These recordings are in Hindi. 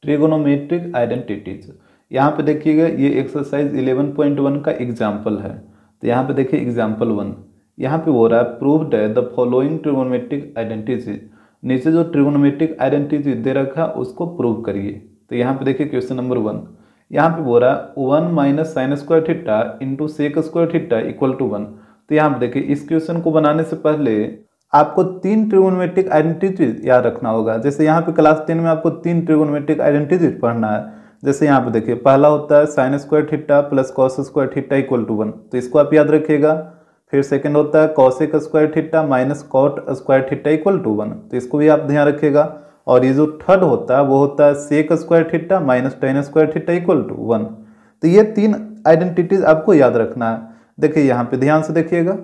Trigonometric identities. यहाँ पे देखिएगा ये एक्सरसाइज 11.1 का एग्जाम्पल है। तो यहाँ पे देखिए एग्जाम्पल 1, यहाँ पे हो रहा है prove that the following trigonometric identities. नीचे जो ट्रिगोनोमेट्रिक आइडेंटिटी दे रखा है उसको प्रूव करिए। तो यहाँ पे देखिए क्वेश्चन नंबर 1, यहाँ पे हो रहा है 1 minus sine square theta into sec square theta equal to 1। तो यहाँ पे देखिए इस क्वेश्चन को बनाने से पहले आपको 3 ट्रिगोनोमेट्रिक आइडेंटिटीज याद रखना होगा। जैसे यहाँ पे क्लास 10 में आपको 3 ट्रिगोनोमेट्रिक आइडेंटिटीज पढ़ना है। जैसे यहाँ पे देखिए पहला होता है sine square theta plus cos square theta equal to 1, तो इसको आप याद रखिएगा। फिर सेकंड होता है cosec square theta minus cot square theta equal to 1, तो इसको भी आप ध्यान रखिएगा। और ये जो थर्ड होता है वो होता है sec square theta minus tan square theta equal to 1। तो ये 3 आइडेंटिटीज आपको याद रखना है। देखिए यहाँ पे ध्यान से देखिएगा,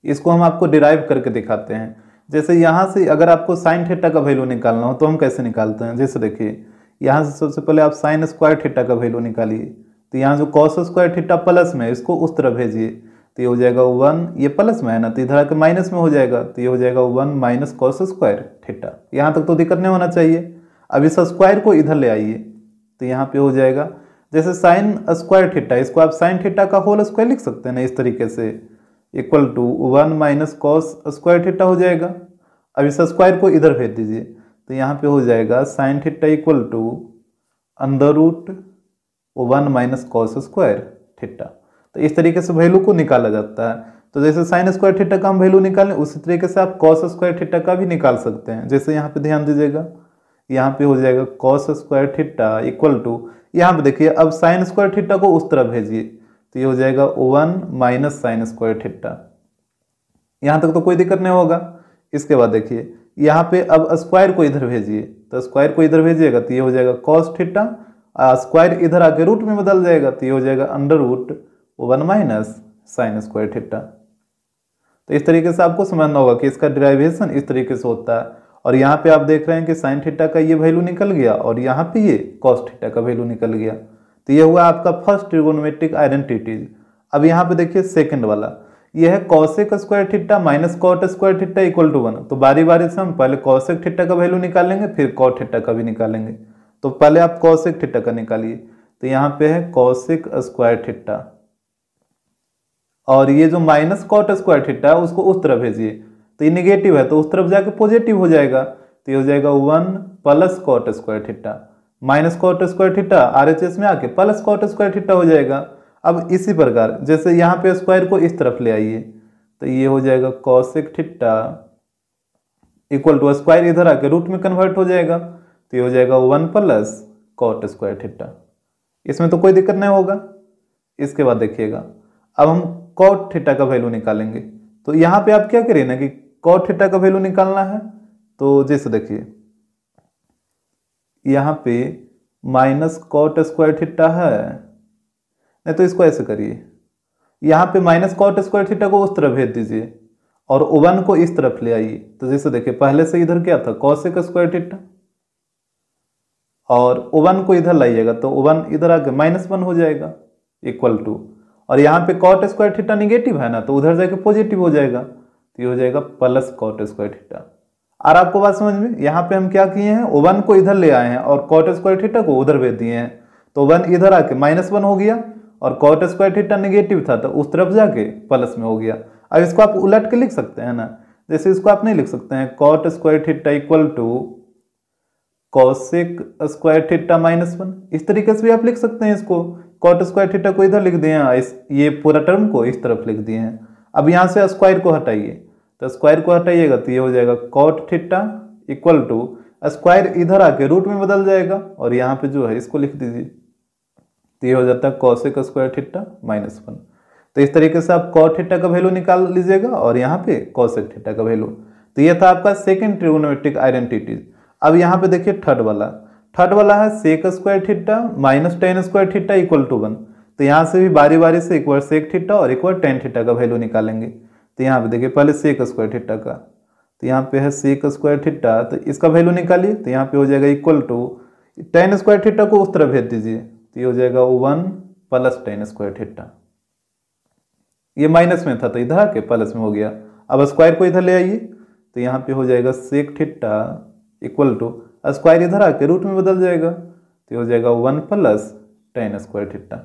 इसको हम आपको डिराइव करके दिखाते हैं। जैसे यहाँ से अगर आपको साइन थीटा का वैल्यू निकालना हो तो हम कैसे निकालते हैं। जैसे देखिए यहाँ से सबसे पहले आप साइन स्क्वायर थीटा का वैल्यू निकालिए। तो यहाँ जो कॉस स्क्वायर थीटा प्लस में है इसको उस तरफ भेजिए, तो ये हो जाएगा 1, ये प्लस में है ना तो इधर आके माइनस में हो जाएगा, तो ये हो जाएगा 1 माइनस कॉस स्क्वायर थीटा। यहाँ तक तो दिक्कत नहीं होना चाहिए। अब इस स्क्वायर को इधर ले आइए, तो यहाँ पे हो जाएगा जैसे साइन स्क्वायर थीटा, इसको आप साइन थीटा का होल स्क्वायर लिख सकते हैं ना इस तरीके से, equal to 1 minus cos square theta हो जाएगा। अब इस स्क्वायर को इधर भेज दीजिए, तो यहाँ पे हो जाएगा sine theta equal to under root 1 minus cos square theta. तो इस तरीके से वैल्यू को निकाला जाता है। तो जैसे साइन स्क्वायर थीटा का हम वैल्यू निकालें उसी तरीके से आप कॉस स्क्वायर थीटा का भी निकाल सकते हैं। जैसे यहाँ पे ध्यान दीजिएगा, यहाँ पे हो जाएगा cos square theta equal to, यहाँ पे देखिए अब साइन स्क्वायर थीटा को उस तरफ भेजिए, तो ये हो जाएगा 1 माइनस साइन स्क्वायर थीटा। यहाँ तक तो कोई दिक्कत नहीं होगा। इसके बाद देखिए यहाँ पे अब स्क्वायर को इधर भेजिए, तो स्क्वायर को इधर भेजिएगा तो ये हो जाएगा कॉस थीटा, स्क्वायर इधर आके रूट में बदल जाएगा, तो ये हो जाएगा under root 1 minus sine square theta. तो इस तरीके से आपको समझना होगा कि इसका डिराइवेशन इस तरीके से होता है। और यहाँ पे आप देख रहे हैं कि साइन थीटा का ये वैल्यू निकल गया और यहाँ पे ये कॉस थीटा का वैल्यू निकल गया। तो ये हुआ आपका फर्स्ट ट्रिगोनोमेट्रिक आइडेंटिटीज। अब यहाँ पे देखिए सेकंड वाला, ये है cosec square theta minus cot square theta equal to 1। तो बारी बारी से हम पहले कॉसेक थीटा का वैल्यू निकालेंगे फिर कॉट थीटा का भी निकालेंगे। तो पहले आप कॉसेक थीटा का निकालिए, तो यहाँ पे है कॉसेक स्क्वायर थीटा, और ये जो माइनस कॉट स्क्वायर थीटा है उसको उस तरफ भेजिए, तो ये निगेटिव है तो उस तरफ जाके पॉजिटिव हो जाएगा, तो ये हो जाएगा 1 plus cot square theta minus cot square theta RHS में आके प्लस कॉट स्क्वायर थीटा हो जाएगा। अब इसी प्रकार जैसे यहाँ पे स्क्वायर को इस तरफ ले आइए, तो ये हो जाएगा cosec theta equal to square इधर आके रूट में कन्वर्ट हो जाएगा, तो ये हो जाएगा 1 प्लस कॉट स्क्वायर थीटा। इसमें तो कोई दिक्कत नहीं होगा। इसके बाद देखिएगा अब हम कॉट थीटा का वैल्यू निकालेंगे। तो यहाँ पे आप क्या करिए ना कि कॉट थीटा का वैल्यू निकालना है, तो जैसे देखिए यहाँ पे माइनस कॉट स्क्वायर थीटा है, नहीं तो इसको ऐसे करिए, यहाँ पे माइनस कॉट स्क्वायर थीटा को उस तरफ भेज दीजिए और 1 को इस तरफ ले आइए। तो जैसे देखिए पहले से इधर क्या था कॉसेक स्क्वायर थीटा, और 1 को इधर लाइएगा तो 1 इधर आके -1 हो जाएगा इक्वल टू, और यहाँ पे कॉट स्क्वायर थीटा निगेटिव है ना तो उधर जाके पॉजिटिव हो जाएगा, तो ये हो जाएगा प्लस कॉट स्क्वायर थीटा। और आपको बात समझ में, यहाँ पे हम क्या किए हैं 1 को इधर ले आए हैं और कॉट स्क्वायर थीटा को उधर भेज दिए हैं, तो 1 इधर आके -1 हो गया और कॉट स्क्वायर थीटा निगेटिव था तो उस तरफ जाके प्लस में हो गया। अब इसको आप उलट के लिख सकते हैं ना, जैसे इसको आप नहीं लिख सकते हैं cot square theta equal to cosec square theta -1, इस तरीके से भी आप लिख सकते हैं इसको। कॉट स्क्वायर थीटा को इधर लिख दिए हैं, ये पूरा टर्म को इस तरफ लिख दिए हैं। अब यहाँ से स्क्वायर को हटाइए, तो स्क्वायर को हटाइएगा तो ये हो जाएगा cot theta equal to square इधर आके रूट में बदल जाएगा और यहाँ पे जो है इसको लिख दीजिए, तो ये हो जाता है कॉसेक स्क्वायर थीटा -1। तो इस तरीके से आप कॉट थीटा का वैल्यू निकाल लीजिएगा और यहाँ पे कॉसेक थीटा का वैल्यू। तो ये था आपका सेकंड ट्रिगोनोमेट्रिक आइडेंटिटीज। अब यहाँ पे देखिए थर्ड वाला है sec square theta minus tan square theta equal to 1। तो यहाँ से भी बारी बारी से एक बार सेक थीटा और एक बार टेन थीटा का वैल्यू निकालेंगे। तो यहाँ पे देखिए पहले सेक स्क्वायर थीटा का, तो यहाँ पे है सेक स्क्वायर थीटा, तो इसका वैल्यू निकालिए, तो यहाँ पे हो जाएगा equal to tan square theta को उस तरफ भेज दीजिए, तो ये हो जाएगा 1 प्लस टेन स्क्वायर थीटा। ये माइनस में था तो इधर आके प्लस में हो गया। अब स्क्वायर को इधर ले आइए तो यहाँ पे हो जाएगा sec theta equal to square इधर आके रूट में बदल जाएगा तो हो जाएगा 1 प्लस टेन स्क्वायर थीटा।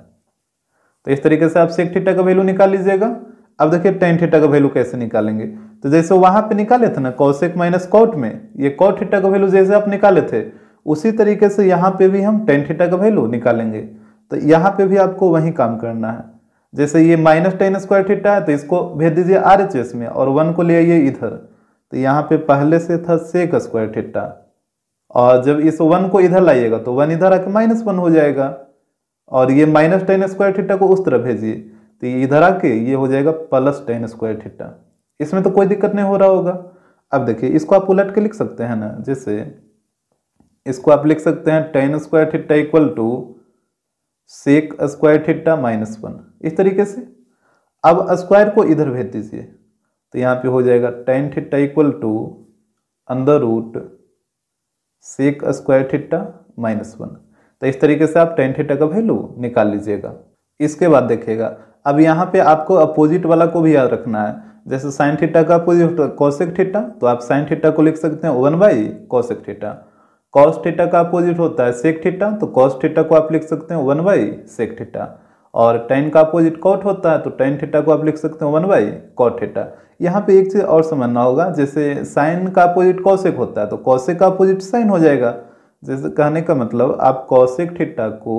तो इस तरीके से आप सेक थीटा का वैल्यू निकाल लीजिएगा। अब देखिए टेन थीटा का वैल्यू कैसे निकालेंगे। तो जैसे वहां पे निकाले थे ना कॉसेक माइनस कॉट में, ये कॉट थीटा का वैल्यू जैसे आप निकाले थे उसी तरीके से यहाँ पे भी हम टेन थीटा का वैल्यू निकालेंगे। तो यहाँ पे भी आपको वही काम करना है। जैसे ये माइनस टेन स्क्वायर थीटा है तो इसको भेज दीजिए RHS में और 1 को ले आइए इधर। तो यहाँ पे पहले से था सेक स्क्वायर थीटा और जब इस 1 को इधर लाइएगा तो 1 इधर आके -1 हो जाएगा और ये माइनस टेन स्क्वायर थीटा को उस तरफ भेजिए तो ये इधर आके ये हो जाएगा प्लस टेन स्क्वायर थीटा। इसमें तो कोई दिक्कत नहीं हो रहा होगा। अब देखिए इसको आप उलट के लिख सकते हैं ना, जैसे इसको आप लिख सकते हैं tan square theta equal to sec square theta -1 इस तरीके से। अब स्क्वायर को इधर भेज दीजिए तो यहाँ पे हो जाएगा tan theta equal to under root sec square theta -1। तो इस तरीके से आप टेन थीटा का वैल्यू निकाल लीजिएगा। इसके बाद देखिएगा अब यहाँ पे आपको अपोजिट वाला को भी याद रखना है। जैसे साइन थीटा का अपोजिट कॉसेक थीटा तो आप साइन थीटा को लिख सकते हैं 1/कॉसेक थीटा। कॉस थीटा का अपोजिट होता है सेक थीटा तो कॉस थीटा को आप लिख सकते हैं 1/सेक थीटा। और टेन का अपोजिट कॉट होता है तो टेन थीटा को आप लिख सकते हैं 1/कॉट थीटा। यहाँ पे एक चीज़ और समझना होगा, जैसे साइन का अपोजिट कॉसेक होता है तो कॉसेक का अपोजिट साइन हो जाएगा। जैसे कहने का मतलब आप कॉसेक थीटा को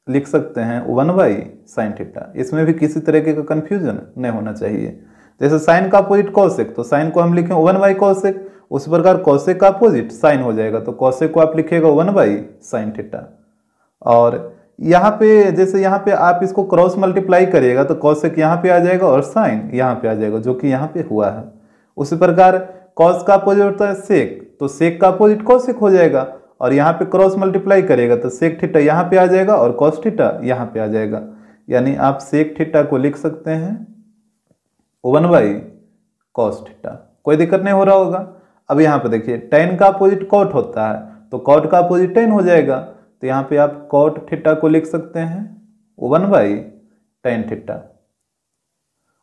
लिख सकते हैं 1/साइन थीटा। इसमें भी किसी तरीके का कंफ्यूजन नहीं होना चाहिए। जैसे साइन का अपोजिट कॉसेक तो साइन को हम लिखें 1/कॉसेक, उस प्रकार कॉसेक का अपोजिट साइन हो जाएगा तो कॉसेक को आप लिखिएगा 1/साइन थीटा। और यहाँ पे जैसे यहाँ पे आप इसको क्रॉस मल्टीप्लाई करिएगा तो कॉसेक यहाँ पे आ जाएगा और साइन यहाँ पे आ जाएगा जो कि यहाँ पे हुआ है। उसी प्रकार कॉस का अपोजिट होता है सेक तो सेक का अपोजिट कॉसेक हो जाएगा और यहाँ पे क्रॉस मल्टीप्लाई करिएगा तो सेक थीटा यहाँ पे आ जाएगा और कॉस थीटा यहाँ पे आ जाएगा। यानी आप सेक थीटा को लिख सकते हैं 1/कॉस थीटा। कोई दिक्कत नहीं हो रहा होगा। अब यहाँ पे देखिए टेन का अपोजिट कॉट होता है तो कॉट का अपोजिट टेन हो जाएगा तो यहाँ पे आप कॉट थीटा को लिख सकते हैं 1/टेन थीटा।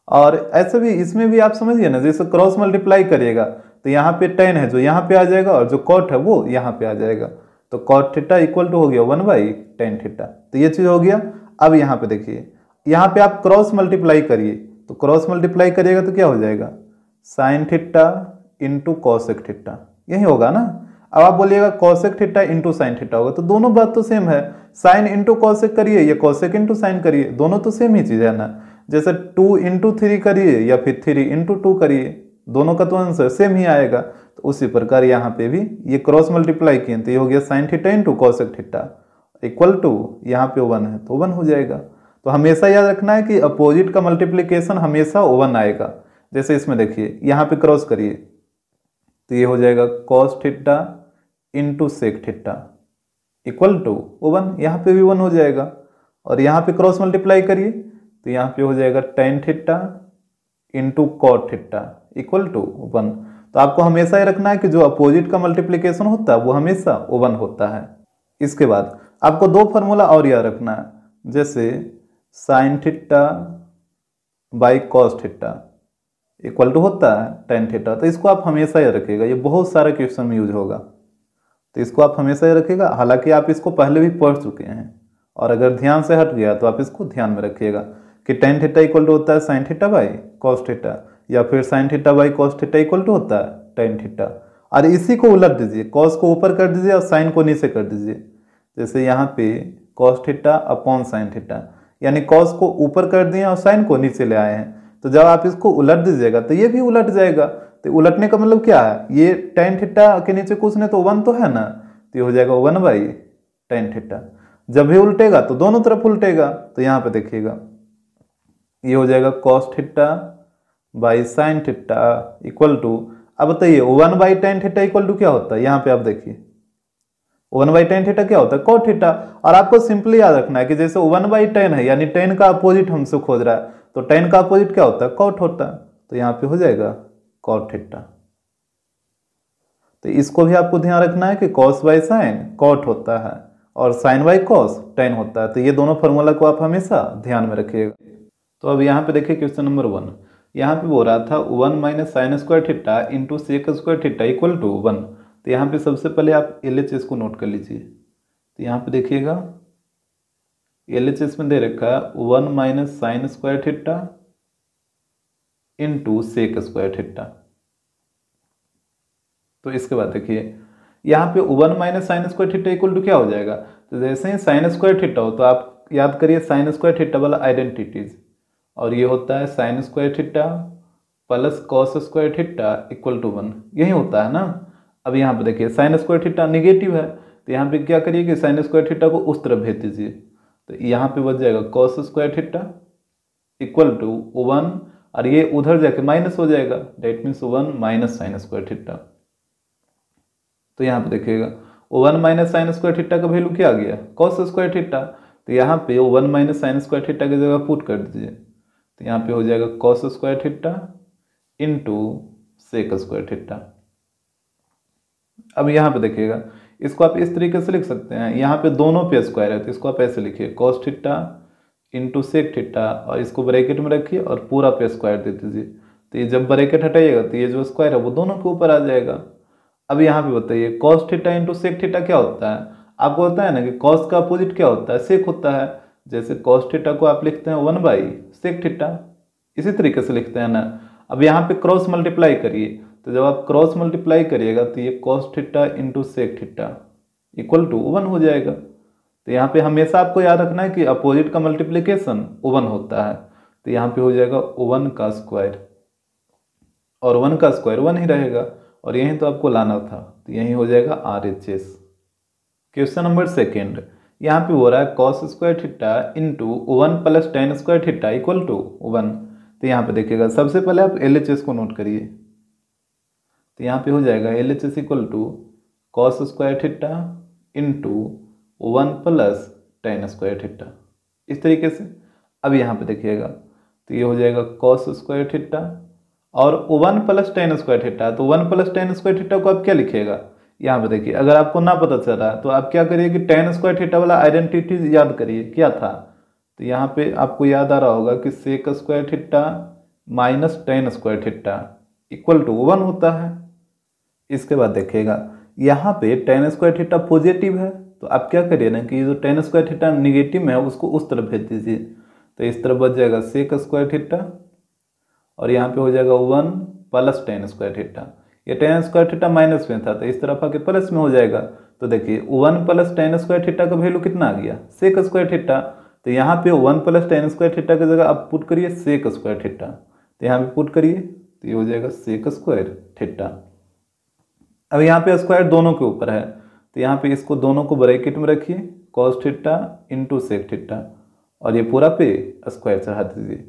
और ऐसे भी इसमें भी आप समझिए ना, जैसे क्रॉस मल्टीप्लाई करिएगा तो यहाँ पे टेन है जो यहाँ पे आ जाएगा और जो कॉट है वो यहाँ पे आ जाएगा तो कॉट थीटा इक्वल टू हो गया 1/टेन थीटा। तो ये चीज़ हो गया। अब यहाँ पे देखिए यहाँ पे आप क्रॉस मल्टीप्लाई करिए तो क्रॉस मल्टीप्लाई करिएगा तो क्या हो जाएगा sine theta into cosec theta, यही होगा ना। अब आप बोलिएगा cosec theta into sine theta होगा तो दोनों बात तो सेम है। साइन इंटू कॉसेक करिए या कॉसेक इंटू साइन करिए, दोनों तो सेम ही चीज़ है ना। जैसे 2 इंटू 3 करिए या फिर 3 इंटू 2 करिए, दोनों का तो आंसर सेम ही आएगा। तो उसी प्रकार यहाँ पे भी ये क्रॉस मल्टीप्लाई किए तो ये हो गया sine theta into cosec theta equal to यहाँ पे 1 है तो 1 हो जाएगा। तो हमेशा याद रखना है कि अपोजिट का मल्टीप्लीकेशन हमेशा 1 आएगा। जैसे इसमें देखिए यहाँ पे क्रॉस करिए तो ये हो जाएगा cos theta into sec theta equal to 1, यहाँ पे भी 1 हो जाएगा। और यहाँ पे क्रॉस मल्टीप्लाई करिए तो यहाँ पे हो जाएगा tan theta into cot theta equal to 1। तो आपको हमेशा ये रखना है कि जो अपोजिट का मल्टीप्लीकेशन होता है वो हमेशा 1 होता है। इसके बाद आपको 2 फार्मूला और याद रखना है, जैसे sine theta by cos theta equal to होता है टेन थीटा। तो इसको आप हमेशा याद रखिएगा, ये बहुत सारे क्वेश्चन में यूज होगा तो इसको आप हमेशा याद रखिएगा। हालांकि आप इसको पहले भी पढ़ चुके हैं और अगर ध्यान से हट गया तो आप इसको ध्यान में रखिएगा कि टेन थीटा इक्वल टू होता है sine theta by cos theta या फिर sine theta by cos theta equal to होता है टेन थीटा। और इसी को उलट दीजिए, कॉस को ऊपर कर दीजिए और साइन को नीचे कर दीजिए। जैसे यहाँ पे cos theta upon sine theta, यानी कॉस को ऊपर कर दिए और साइन को नीचे ले आए हैं। तो जब आप इसको उलट दीजिएगा तो ये भी उलट जाएगा। तो उलटने का मतलब क्या है, ये टेन थीटा के नीचे कुछ नहीं तो 1 तो है ना, तो ये हो जाएगा 1/टेन थीटा। जब भी उल्टेगा तो दोनों तरफ उल्टेगा। तो यहाँ पे देखिएगा ये हो जाएगा cos theta by sine theta equal to, अब बताइए 1/टेन थीटा इक्वल टू क्या होता है। यहाँ पे आप देखिए 1/टेन थीटा क्या होता है कॉट थीटा। और आपको सिंपली याद रखना है कि जैसे 1/10 है यानी 10 का अपोजिट हमसे खोज रहा है तो 10 का अपोजिट क्या होता है कॉट होता है। तो यहाँ पे हो जाएगा कॉट थीटा। तो इसको भी आपको ध्यान रखना है कि कॉस बाई साइन कॉट होता है और साइन बाई कॉस टेन होता है। तो ये दोनों फार्मूला को आप हमेशा ध्यान में रखिएगा। तो अब यहाँ पे देखिए क्वेश्चन नंबर 1, यहाँ पे बोल रहा था 1 minus sine square theta into sec square theta equal to 1। तो यहाँ पे सबसे पहले आप LHS को नोट कर लीजिए। तो यहाँ पे देखिएगा LHS में दे रखा है 1 minus sine square theta into sec square theta. तो इसके बाद देखिए यहाँ पे 1 minus sine square theta equal to क्या हो जाएगा। तो जैसे ही साइन स्क्वायर थीटा हो तो आप याद करिए साइन स्क्वायर थीटा वाला आइडेंटिटीज, और ये होता है sine square theta plus cos square theta equal to 1, यही होता है ना। अब यहाँ पे देखिए साइन स्क्वायर थीटा निगेटिव है, तो यहाँ पे क्या करिए कि साइन स्क्वायर थीटा को उस तरफ भेज दीजिए। तो यहाँ पे बच जाएगा cos square theta equal to 1, और ये उधर जाके माइनस हो जाएगा, that means 1 minus sine square theta. तो यहाँ पे देखिएगा 1 माइनस साइन स्क्वायर थीटा का वैल्यू क्या आ गया, कॉस स्क्वायर थीटा। तो यहाँ पे 1 माइनस साइन स्क्वायर थीटा की जगह पुट कर दीजिए। तो यहाँ पे हो जाएगा cos square theta into sec square theta. अब यहाँ पे देखिएगा इसको आप इस तरीके से लिख सकते हैं, यहाँ पे दोनों पे स्क्वायर है तो इसको आप ऐसे लिखिए cos theta into sec theta, और इसको ब्रैकेट में रखिए और पूरा पे स्क्वायर दे दीजिए। तो ये जब ब्रैकेट हटाइएगा तो ये जो स्क्वायर है वो दोनों के ऊपर आ जाएगा। अब यहाँ पे बताइए cos theta into sec theta क्या होता है। आपको होता है ना कि कॉस का अपोजिट क्या होता है, सेक होता है। जैसे कॉस थीटा को आप लिखते हैं 1 बाई सेक थीटा, इसी तरीके से लिखते हैं ना। अब यहाँ पे क्रॉस मल्टीप्लाई करिए, तो जब आप क्रॉस मल्टीप्लाई करिएगा तो ये cos theta into sec theta equal to 1 हो जाएगा। तो यहाँ पे हमेशा आपको याद रखना है कि अपोजिट का मल्टीप्लिकेशन 1 होता है। तो यहाँ पे हो जाएगा 1 का स्क्वायर, और 1 का स्क्वायर 1 ही रहेगा, और यहीं तो आपको लाना था। तो यही हो जाएगा RHS। क्वेश्चन नंबर 2, यहाँ पे हो रहा है cos square theta into 1 plus tan square theta equal to 1। तो यहाँ पे देखिएगा सबसे पहले आप LHS को नोट करिए। तो यहाँ पे हो जाएगा LHS equal to cos square theta into 1 plus tan square theta, इस तरीके से। अब यहाँ पे देखिएगा तो ये हो जाएगा कॉस स्क्वायर थीटा और 1 प्लस टेन स्क्वायर थीटा। तो 1 प्लस टेन स्क्वायर थीटा को आप क्या लिखिएगा, यहाँ पे देखिए अगर आपको ना पता चल रहा है तो आप क्या करिए कि टेन स्क्वायर थीटा वाला आइडेंटिटी याद करिए क्या था। तो यहाँ पे आपको याद आ रहा होगा कि sec square theta minus tan square theta equal to 1 होता है। इसके बाद देखिएगा यहाँ पे टेन स्क्वायर थीटा पॉजिटिव है, तो आप क्या करिए ना कि जो टेन स्क्वायर थीटा निगेटिव में है उसको उस तरफ भेज दीजिए। तो इस तरफ बच जाएगा सेक स्क्वायर थीटा, और यहाँ पे हो जाएगा 1 प्लस टेन स्क्वायर थीटा। ये टेन स्क्वायर थीटा माइनस में था तो इस तरफ आके प्लस में हो जाएगा। तो देखिए 1 प्लस टेन स्क्वायर थीटा का वैल्यू कितना आ गया, सेक स्क्वायर थीटा। तो यहाँ पे 1 प्लस टेन स्क्वायर थीटा की जगह आप पुट करिए सेक स्क्वायर थीटा। तो यहाँ पे पुट करिए तो ये हो जाएगा सेक स्क्वायर थीटा। अब यहाँ पे स्क्वायर दोनों के ऊपर है, तो यहाँ पे इसको दोनों को ब्रैकेट में रखिए cos theta into sec theta, और ये पूरा पे स्क्वायर चढ़ा दीजिए।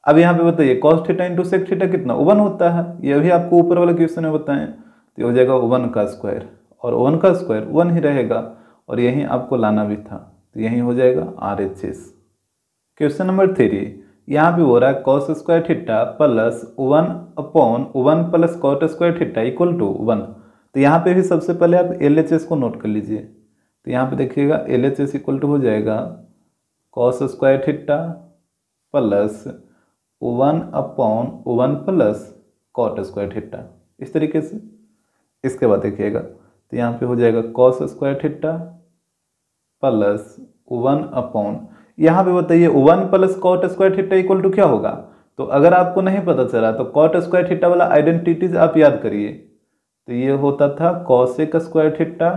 अब यहाँ पे बताइए cos theta into sec theta कितना 1 होता है, ये अभी आपको ऊपर वाले क्वेश्चन में बताएं। तो ये हो जाएगा 1 का स्क्वायर, और 1 का स्क्वायर 1 ही रहेगा, और यहीं आपको लाना भी था। तो यहीं हो जाएगा RHS। क्वेश्चन नंबर 3, यहाँ पे हो रहा है cos square theta plus 1/1 plus cot square theta equal to 1। तो यहाँ पे भी सबसे पहले आप LHS को नोट कर लीजिए। तो यहाँ पे देखिएगा LHS इक्वल टू हो जाएगा cos square theta plus 1/1 plus cot square theta, इस तरीके से। इसके बाद देखिएगा तो यहाँ पे हो जाएगा कॉस स्क्वायर थीटा प्लस 1/, यहाँ पे बताइए 1 plus cot square theta equal to क्या होगा। तो अगर आपको नहीं पता चला तो कॉट स्क्वायर थीटा वाला आइडेंटिटीज आप याद करिए। तो ये होता था cosec square theta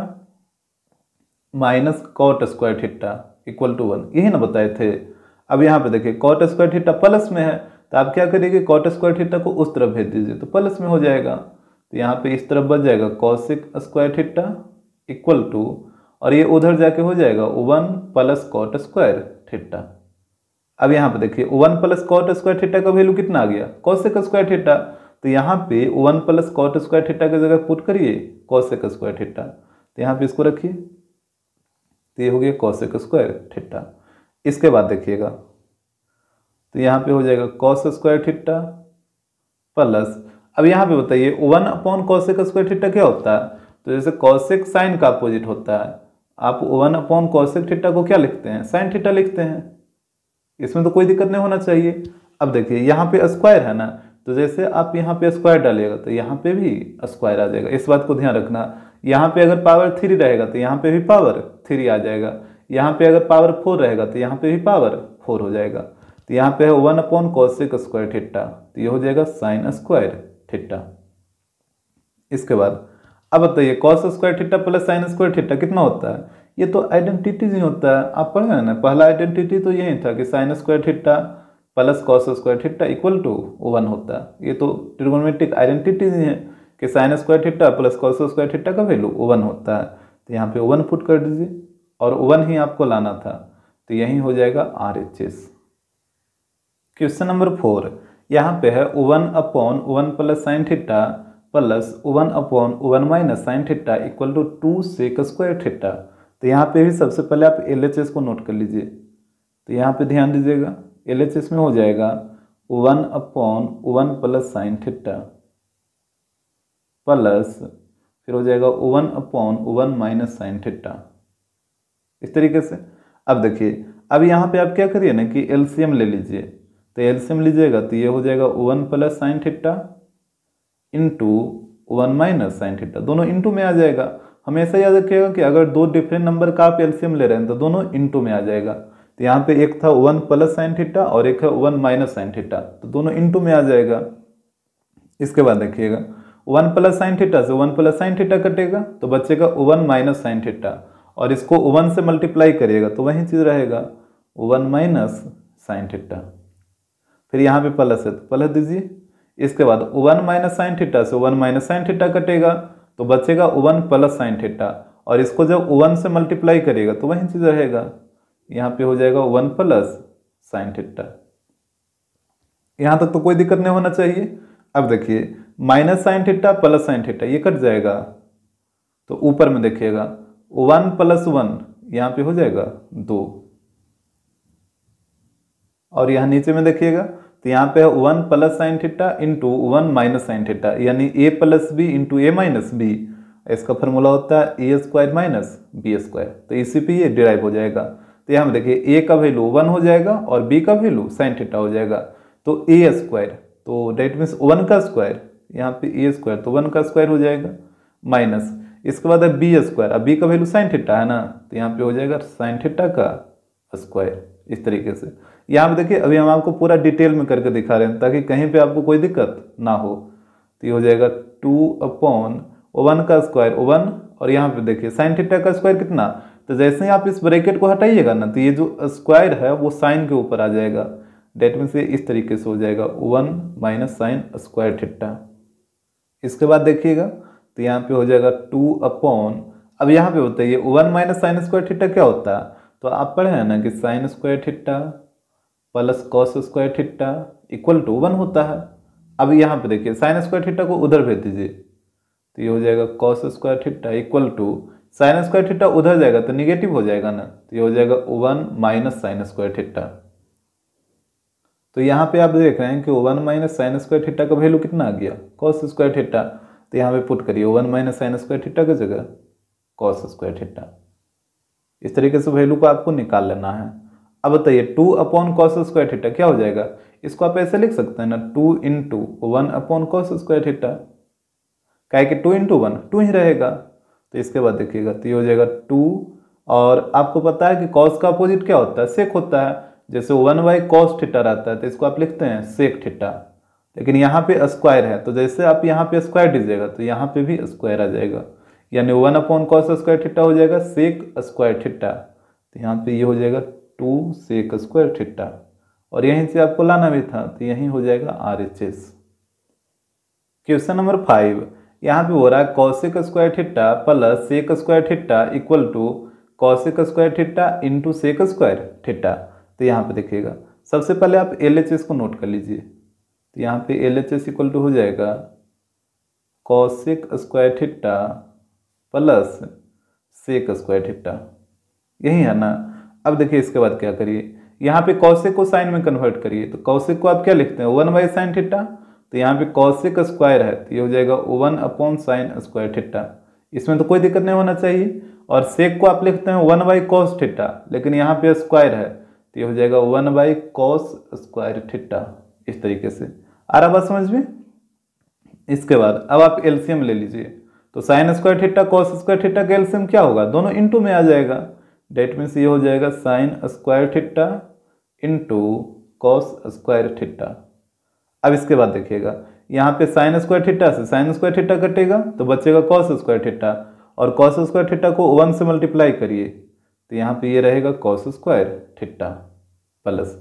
minus cot square theta equal to 1, यही ना बताए थे। अब यहाँ पे देखिए कॉट स्क्वायर थीटा प्लस में है, तो आप क्या करिए कॉट स्क्वायर थीटा को उस तरफ भेज दीजिए तो प्लस में हो जाएगा। तो यहाँ पे इस तरफ बच जाएगा cosec square theta equal to, और ये उधर जाके हो जाएगा 1 प्लस कॉट स्क्वायर थीटा। अब यहाँ पे देखिए 1 प्लस कॉट स्क्वायर थीटा का वैल्यू कितना आ गया, कॉसेक स्क्वायर थीटा। तो यहाँ पे 1 प्लस कॉट स्क्वायर थीटा की जगह पुट करिए कॉसेक स्क्वायर थीटा। तो यहाँ पे इसको रखिए, तो ये हो गया कॉसेक स्क्वायर थीटा। इसके बाद देखिएगा तो यहाँ पे हो जाएगा कॉस स्क्वायर थीटा प्लस, अब यहाँ पे बताइए 1/कॉसेक स्क्वायर थीटा क्या होता है। तो जैसे कॉसेक साइन का अपोजिट होता है, आप 1 अपॉन कॉसेक थीटा को क्या लिखते हैं, साइन थीटा लिखते हैं। इसमें तो कोई दिक्कत नहीं होना चाहिए। अब देखिए यहाँ पे स्क्वायर है ना, तो जैसे आप यहाँ पे स्क्वायर डालिएगा तो यहाँ पे भी स्क्वायर आ जाएगा, इस बात को ध्यान रखना। यहाँ पे अगर पावर 3 रहेगा तो यहाँ पे भी पावर 3 आ जाएगा, यहाँ पे अगर पावर 4 रहेगा तो यहाँ पे भी पावर 4 हो जाएगा। तो यहाँ पे है 1 अपॉन कॉसेक स्क्वायर थीटा, तो ये हो जाएगा साइन स्क्वायर थीटा। इसके बाद अब बताइए cos square theta plus sine square theta कितना होता है, ये तो आइडेंटिटीज ही होता है। आप पढ़े हैं ना, पहला आइडेंटिटी तो यही था कि sine square theta plus cos square theta equal to 1 होता है। ये तो ट्रिगोनोमेट्रिक आइडेंटिटीज ही है कि sine square theta plus cos square theta का वैल्यू 1 होता है। तो यहाँ पे 1 पुट कर दीजिए और 1 ही आपको लाना था, तो यही हो जाएगा RHS। क्वेश्चन नंबर 4, यहाँ पे है 1 upon 1 plus sine theta plus 1 upon 1 minus sine theta equal to 2 sec square theta. तो यहाँ पे भी सबसे पहले आप LHS को नोट कर लीजिए। तो यहाँ पे ध्यान दीजिएगा, LHS में हो जाएगा 1 upon 1 plus sine theta plus फिर हो जाएगा 1 अपॉन 1 माइनस साइन थीटा, इस तरीके से। अब देखिए, अब यहाँ पे आप क्या करिए ना कि LCM ले लीजिए। तो LCM लीजिएगा तो ये हो जाएगा 1 plus sine theta into 1 minus sine theta, दोनों इंटू में आ जाएगा। हमेशा याद रखिएगा कि अगर दो डिफरेंट नंबर का आप LCM ले रहे हैं तो दोनों इंटू में आ जाएगा। तो यहाँ पे एक था 1 प्लस साइन थीटा और एक है 1 माइनस साइन थीटा, तो दोनों इंटू में आ जाएगा। इसके बाद देखिएगा 1 प्लस साइन थीटा से 1 प्लस साइन थीटा कटेगा तो बचेगा 1 माइनस साइन थीटा, और इसको 1 से मल्टीप्लाई करिएगा तो वही चीज़ रहेगा 1 माइनस साइन थीटा। फिर यहाँ पे प्लस है तो प्लस दीजिए। इसके बाद 1 माइनस साइन थीटा से 1 माइनस साइन थीटा कटेगा तो बचेगा 1 प्लस साइन थीटा, और इसको जब 1 से मल्टीप्लाई करिएगा तो वही चीज़ रहेगा, यहाँ पे हो जाएगा 1 प्लस साइन थीटा। यहाँ तक तो कोई दिक्कत नहीं होना चाहिए। अब देखिए minus sine theta plus sine theta ये कट जाएगा, तो ऊपर में देखिएगा 1 प्लस 1 यहाँ पे हो जाएगा 2, और यहाँ नीचे में देखिएगा तो यहाँ पे है 1 plus sine theta into 1 minus sine theta, यानी a plus b into a minus b. इसका फॉर्मूला होता है a square minus b square, तो इसी पे ये डिराइव हो जाएगा। तो यहाँ में देखिए a का वैल्यू 1 हो जाएगा और b का वैल्यू साइन थीटा हो जाएगा, तो a स्क्वायर, तो डेट मीन्स 1 का स्क्वायर, यहाँ पे a स्क्वायर तो 1 का स्क्वायर हो जाएगा माइनस। इसके बाद है b स्क्वायर, अब b का वैल्यू साइन थीटा है ना, तो यहाँ पे हो जाएगा साइन थीटा का स्क्वायर, इस तरीके से। यहाँ पे देखिए अभी हम आपको पूरा डिटेल में करके दिखा रहे हैं ताकि कहीं पे आपको कोई दिक्कत ना हो। तो ये हो जाएगा 2 अपॉन 1 का स्क्वायर 1, और यहाँ पे देखिए साइन थीटा का स्क्वायर कितना, तो जैसे ही आप इस ब्रैकेट को हटाइएगा ना तो ये जो स्क्वायर है वो साइन के ऊपर आ जाएगा, डेट मीन्स ये इस तरीके से हो जाएगा 1 माइनस साइन स्क्वायर थीटा। इसके बाद देखिएगा तो यहाँ पे हो जाएगा 2 अपॉन, अब यहाँ पे बताइए 1 माइनस साइन स्क्वायर थीटा क्या होता है, तो आप पढ़े हैं ना कि sine square theta plus cos square theta equal to 1 होता है। अब यहाँ पे देखिए साइन स्क्वायर थीटा को उधर भेज दीजिए, तो ये हो जाएगा cos square theta equal to sine square theta उधर जाएगा तो निगेटिव हो जाएगा ना, तो ये हो जाएगा 1 माइनस साइन स्क्वायर थीटा। तो यहाँ पे आप देख रहे हैं कि 1 माइनस साइन स्क्वायर थीटा का वैल्यू कितना आ गया, कॉस स्क्वायर थीटा। तो यहाँ पे पुट करिए 1 माइनस साइन स्क्वायर थीटा की जगह कॉस स्क्वायर थीटा। इस तरीके से वैल्यू को आपको निकाल लेना है। अब बताइए 2 अपॉन कॉस स्क्वायर थीटा क्या हो जाएगा, इसको आप ऐसे लिख सकते हैं ना 2 into 1 upon cos square theta, क्या कि 2 इंटू 1 2 ही रहेगा। तो इसके बाद देखिएगा तो ये हो जाएगा 2, और आपको पता है कि कॉस का अपोजिट क्या होता है, सेक होता है। जैसे 1 बाई कॉस थीटा रहता है तो इसको आप लिखते हैं सेक थीटा, लेकिन यहाँ पे स्क्वायर है तो जैसे आप यहाँ पे स्क्वायर दीजिएगा तो यहाँ पे भी स्क्वायर आ जाएगा, यानी 1 अपॉन कॉस स्क्वायर थीटा हो जाएगा सेक स्क्वायर थीटा। तो यहाँ पे ये हो जाएगा 2 सेक स्क्वायर थीटा, और यहीं से आपको लाना भी था तो यहीं हो जाएगा RHS। क्वेश्चन नंबर 5, यहाँ पे हो रहा है cosec square theta plus sec square theta equal to cosec square theta into sec square theta. तो यहाँ पे देखिएगा सबसे पहले आप LHS को नोट कर लीजिए। तो यहाँ पे LHS इक्वल टू हो जाएगा cosec square theta plus sec square theta, यही है ना। अब देखिए इसके बाद क्या करिए, यहाँ पे कॉसेक को साइन में कन्वर्ट करिए। तो कॉसेक को आप क्या लिखते हैं 1 बाई साइन थीटा, तो यहाँ पे कॉसेक स्क्वायर है तो ये हो जाएगा 1 अपॉन साइन स्क्वायर थीटा। इसमें तो कोई दिक्कत नहीं होना चाहिए। और सेक को आप लिखते हैं 1 बाई कॉस थीटा, लेकिन यहाँ पे स्क्वायर है तो ये हो जाएगा 1 बाई कॉस स्क्वायर थीटा। इस तरीके से आ रहा बात समझ में। इसके बाद अब आप एलसीएम ले लीजिए, तो sine square theta cos square theta का एलसीएम क्या होगा, दोनों इंटू में आ जाएगा। डेट मीन्स ये हो जाएगा sine square theta into cos square theta. अब इसके बाद देखिएगा यहाँ पे साइन स्क्वायर थीटा से साइन स्क्वायर थीटा कटेगा तो बचेगा कॉस स्क्वायर थीटा, और कॉस स्क्वायर थीटा को 1 से मल्टीप्लाई करिए तो यहाँ पे ये रहेगा कॉस स्क्वायर थीटा प्लस।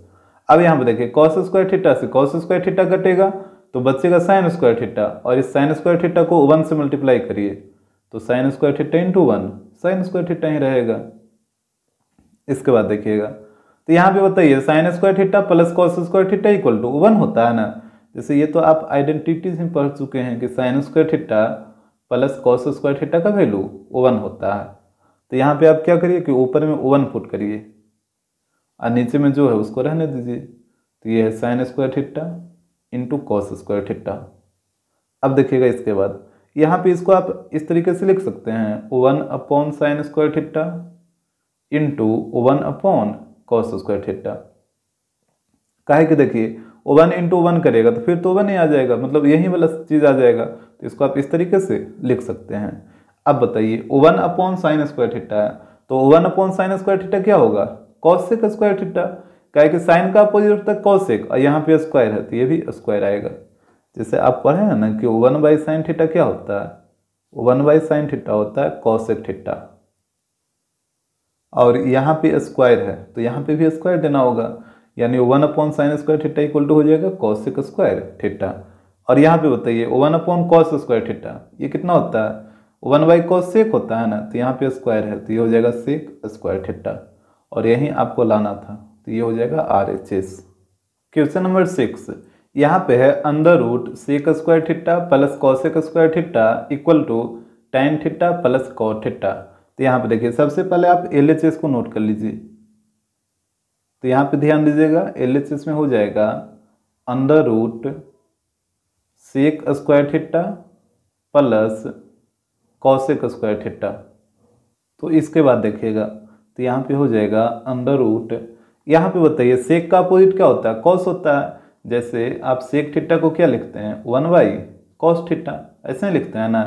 अब यहाँ पे देखिए कॉस स्क्वायर थीटा से कॉस स्क्वायर थीटा कटेगा तो बचेगा साइन स्क्वायर थीटा, और इस साइन स्क्वायर थीटा को 1 से मल्टीप्लाई करिए तो sine square theta into 1 sine square theta ही रहेगा। इसके बाद देखिएगा तो यहाँ पे बताइए sine square theta plus cos square theta equal to 1 होता है ना। जैसे ये तो आप आइडेंटिटीज में पढ़ चुके हैं कि sine square theta plus cos square theta का वैल्यू 1 होता है। तो यहाँ पे आप क्या करिए कि ऊपर में 1 पुट करिए और नीचे में जो है उसको रहने दीजिए। तो ये है sine square theta into cos square theta. अब देखिएगा इसके बाद यहाँ पे इसको आप इस तरीके से लिख सकते हैं 1 upon sine square theta into 1 upon cos square theta. काहे कि देखिए 1 इंटू 1 करेगा तो फिर तो 1 ही आ जाएगा, मतलब यही वाला चीज़ आ जाएगा। तो इसको आप इस तरीके से लिख सकते हैं। अब बताइए 1 अपॉन साइन स्क्वायर थीटा है तो 1 अपॉन साइन स्क्वायर थीटा क्या होगा, कॉसेक स्क्वायर थीटा। क्या है कि साइन का अपोजिट होता है कॉसेक, और यहाँ पे स्क्वायर है तो ये भी स्क्वायर आएगा। जैसे आप पढ़े हैं ना कि 1 बाई साइन थीटा क्या होता है, 1 बाई साइन थीटा होता है कॉसेक थीटा, और यहाँ पे स्क्वायर है तो यहाँ पे भी स्क्वायर देना होगा, यानी 1 upon sine square theta equal to हो जाएगा कॉसेक स्क्वायर थीटा। और यहाँ पे बताइए 1 अपॉन कॉस स्क्वायर थीटा ये कितना होता है, 1 बाई कॉस सेक होता है ना, तो यहाँ पे स्क्वायर है तो ये हो जाएगा सेक स्क्वायर थीटा, और यहीं आपको लाना था तो ये हो जाएगा RHS। क्वेश्चन नंबर 6 यहाँ पे है under root sec square theta plus cosec square theta equal to tan theta plus cot theta. तो यहाँ पे देखिए सबसे पहले आप LHS को नोट कर लीजिए। तो यहाँ पे ध्यान दीजिएगा LHS में हो जाएगा under root sec square theta plus cosec square theta. तो इसके बाद देखिएगा तो यहाँ पे हो जाएगा अंडर रूट, यहाँ पे बताइए सेक का अपोजिट क्या होता है, कॉस होता है। जैसे आप सेक थीटा को क्या लिखते हैं 1 बाई कॉस थीटा, ऐसे ही लिखते हैं ना।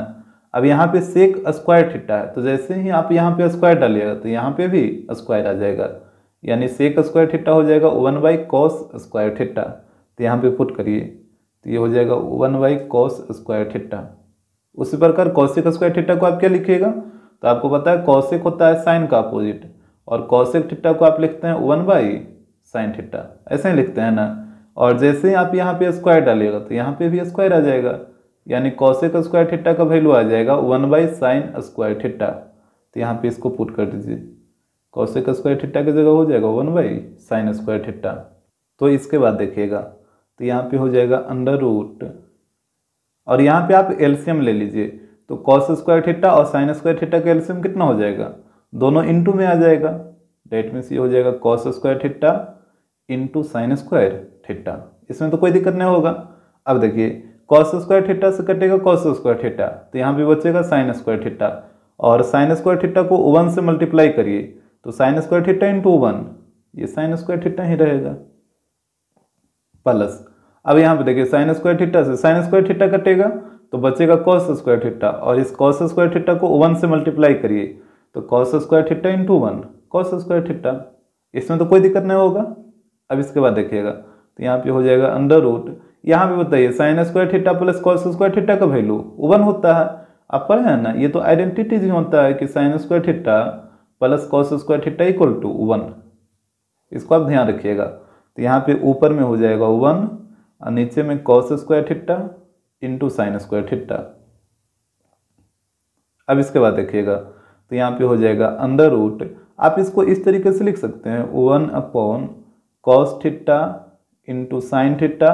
अब यहाँ पे सेक स्क्वायर थीटा है तो जैसे ही आप यहाँ पे स्क्वायर डालिएगा तो यहाँ पे भी स्क्वायर आ जाएगा, यानी सेक स्क्वायर थीटा हो जाएगा 1 बाई कॉस स्क्वायर थीटा। तो यहाँ पे पुट करिए तो ये हो जाएगा 1 बाई कॉस स्क्वायर थीटा। उसी प्रकार कॉसेक स्क्वायर थीटा को आप क्या लिखिएगा, तो आपको पता है कॉसेक होता है साइन का अपोजिट, और कॉसेक थीटा को आप लिखते हैं 1 बाई साइन थीटा, ऐसे ही लिखते हैं ना। और जैसे ही आप यहाँ पे स्क्वायर डालिएगा तो यहाँ पे भी स्क्वायर आ जाएगा, यानी कॉसेक स्क्वायर थीटा का वैल्यू आ जाएगा 1 बाई साइन स्क्वायर थीटा। तो यहाँ पे इसको पुट कर दीजिए, कॉसेक स्क्वायर थीटा की जगह हो जाएगा 1 बाई साइन स्क्वायर थीटा। तो इसके बाद देखिएगा तो यहाँ पे हो जाएगा अंडर रूट, और यहाँ पे आप एलसीएम ले लीजिए। तो कॉस स्क्वायर थीटा और साइन स्क्वायर थीटा का एलसीएम कितना हो जाएगा, दोनों इंटू में आ जाएगा। डेट मीन्स ये हो जाएगा cos square theta into sign square theta. इसमें तो कोई दिक्कत नहीं होगा। अब देखिए कॉस स्क्वायर थीटा से कटेगा कॉस स्क्वायर थीटा, तो यहाँ पे बचेगा साइन स्क्वायर थीटा, और साइन स्क्वायर थीटा को 1 से मल्टीप्लाई करिए तो साइन स्क्वायर थीटा इंटू 1 ये साइन स्क्वायर थीटा ही रहेगा प्लस। अब यहाँ पे देखिए साइन स्क्वायर थीटा से साइन स्क्वायर थीटा कटेगा तो बचेगा कॉस स्क्वायर थीटा, और इस कॉस स्क्वायर थीटा को 1 से मल्टीप्लाई करिए तो cos square theta into 1 cos square theta. इसमें तो कोई दिक्कत नहीं होगा। अब इसके बाद देखिएगा तो यहाँ पे हो जाएगा अंडर रूट, यहाँ पे बताइए sine square theta plus cos square theta का वैल्यू 1 होता है। आप पढ़े हैं ना, ये तो आइडेंटिटीज ही होता है कि sine square theta plus cos square theta equal to 1। इसको आप ध्यान रखिएगा। तो यहाँ पे ऊपर में हो जाएगा 1 और नीचे में cos square theta into sign square theta. अब इसके बाद देखिएगा तो यहाँ पे हो जाएगा अंडर रूट, आप इसको इस तरीके से लिख सकते हैं 1 upon cos theta into sine theta,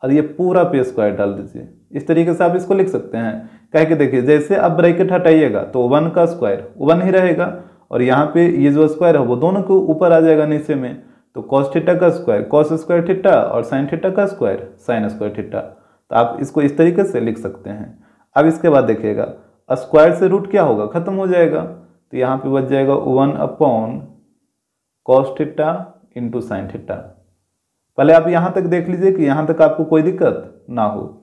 और ये पूरा पे स्क्वायर डाल दीजिए। इस तरीके से आप इसको लिख सकते हैं। कह के देखिए जैसे आप ब्रैकेट हटाइएगा तो 1 का स्क्वायर 1 ही रहेगा, और यहाँ पे ये जो स्क्वायर है वो दोनों के ऊपर आ जाएगा नीचे में। तो कॉस थीटा का स्क्वायर कॉस स्क्वायर थीटा और साइन थीटा का स्क्वायर साइन स्क्वायर थीटा। तो आप इसको इस तरीके से लिख सकते हैं। अब इसके बाद देखिएगा स्क्वायर से रूट क्या होगा, खत्म हो जाएगा। तो यहाँ पे बच जाएगा 1/cos theta into sine theta. पहले आप यहाँ तक देख लीजिए कि यहाँ तक आपको कोई दिक्कत ना हो।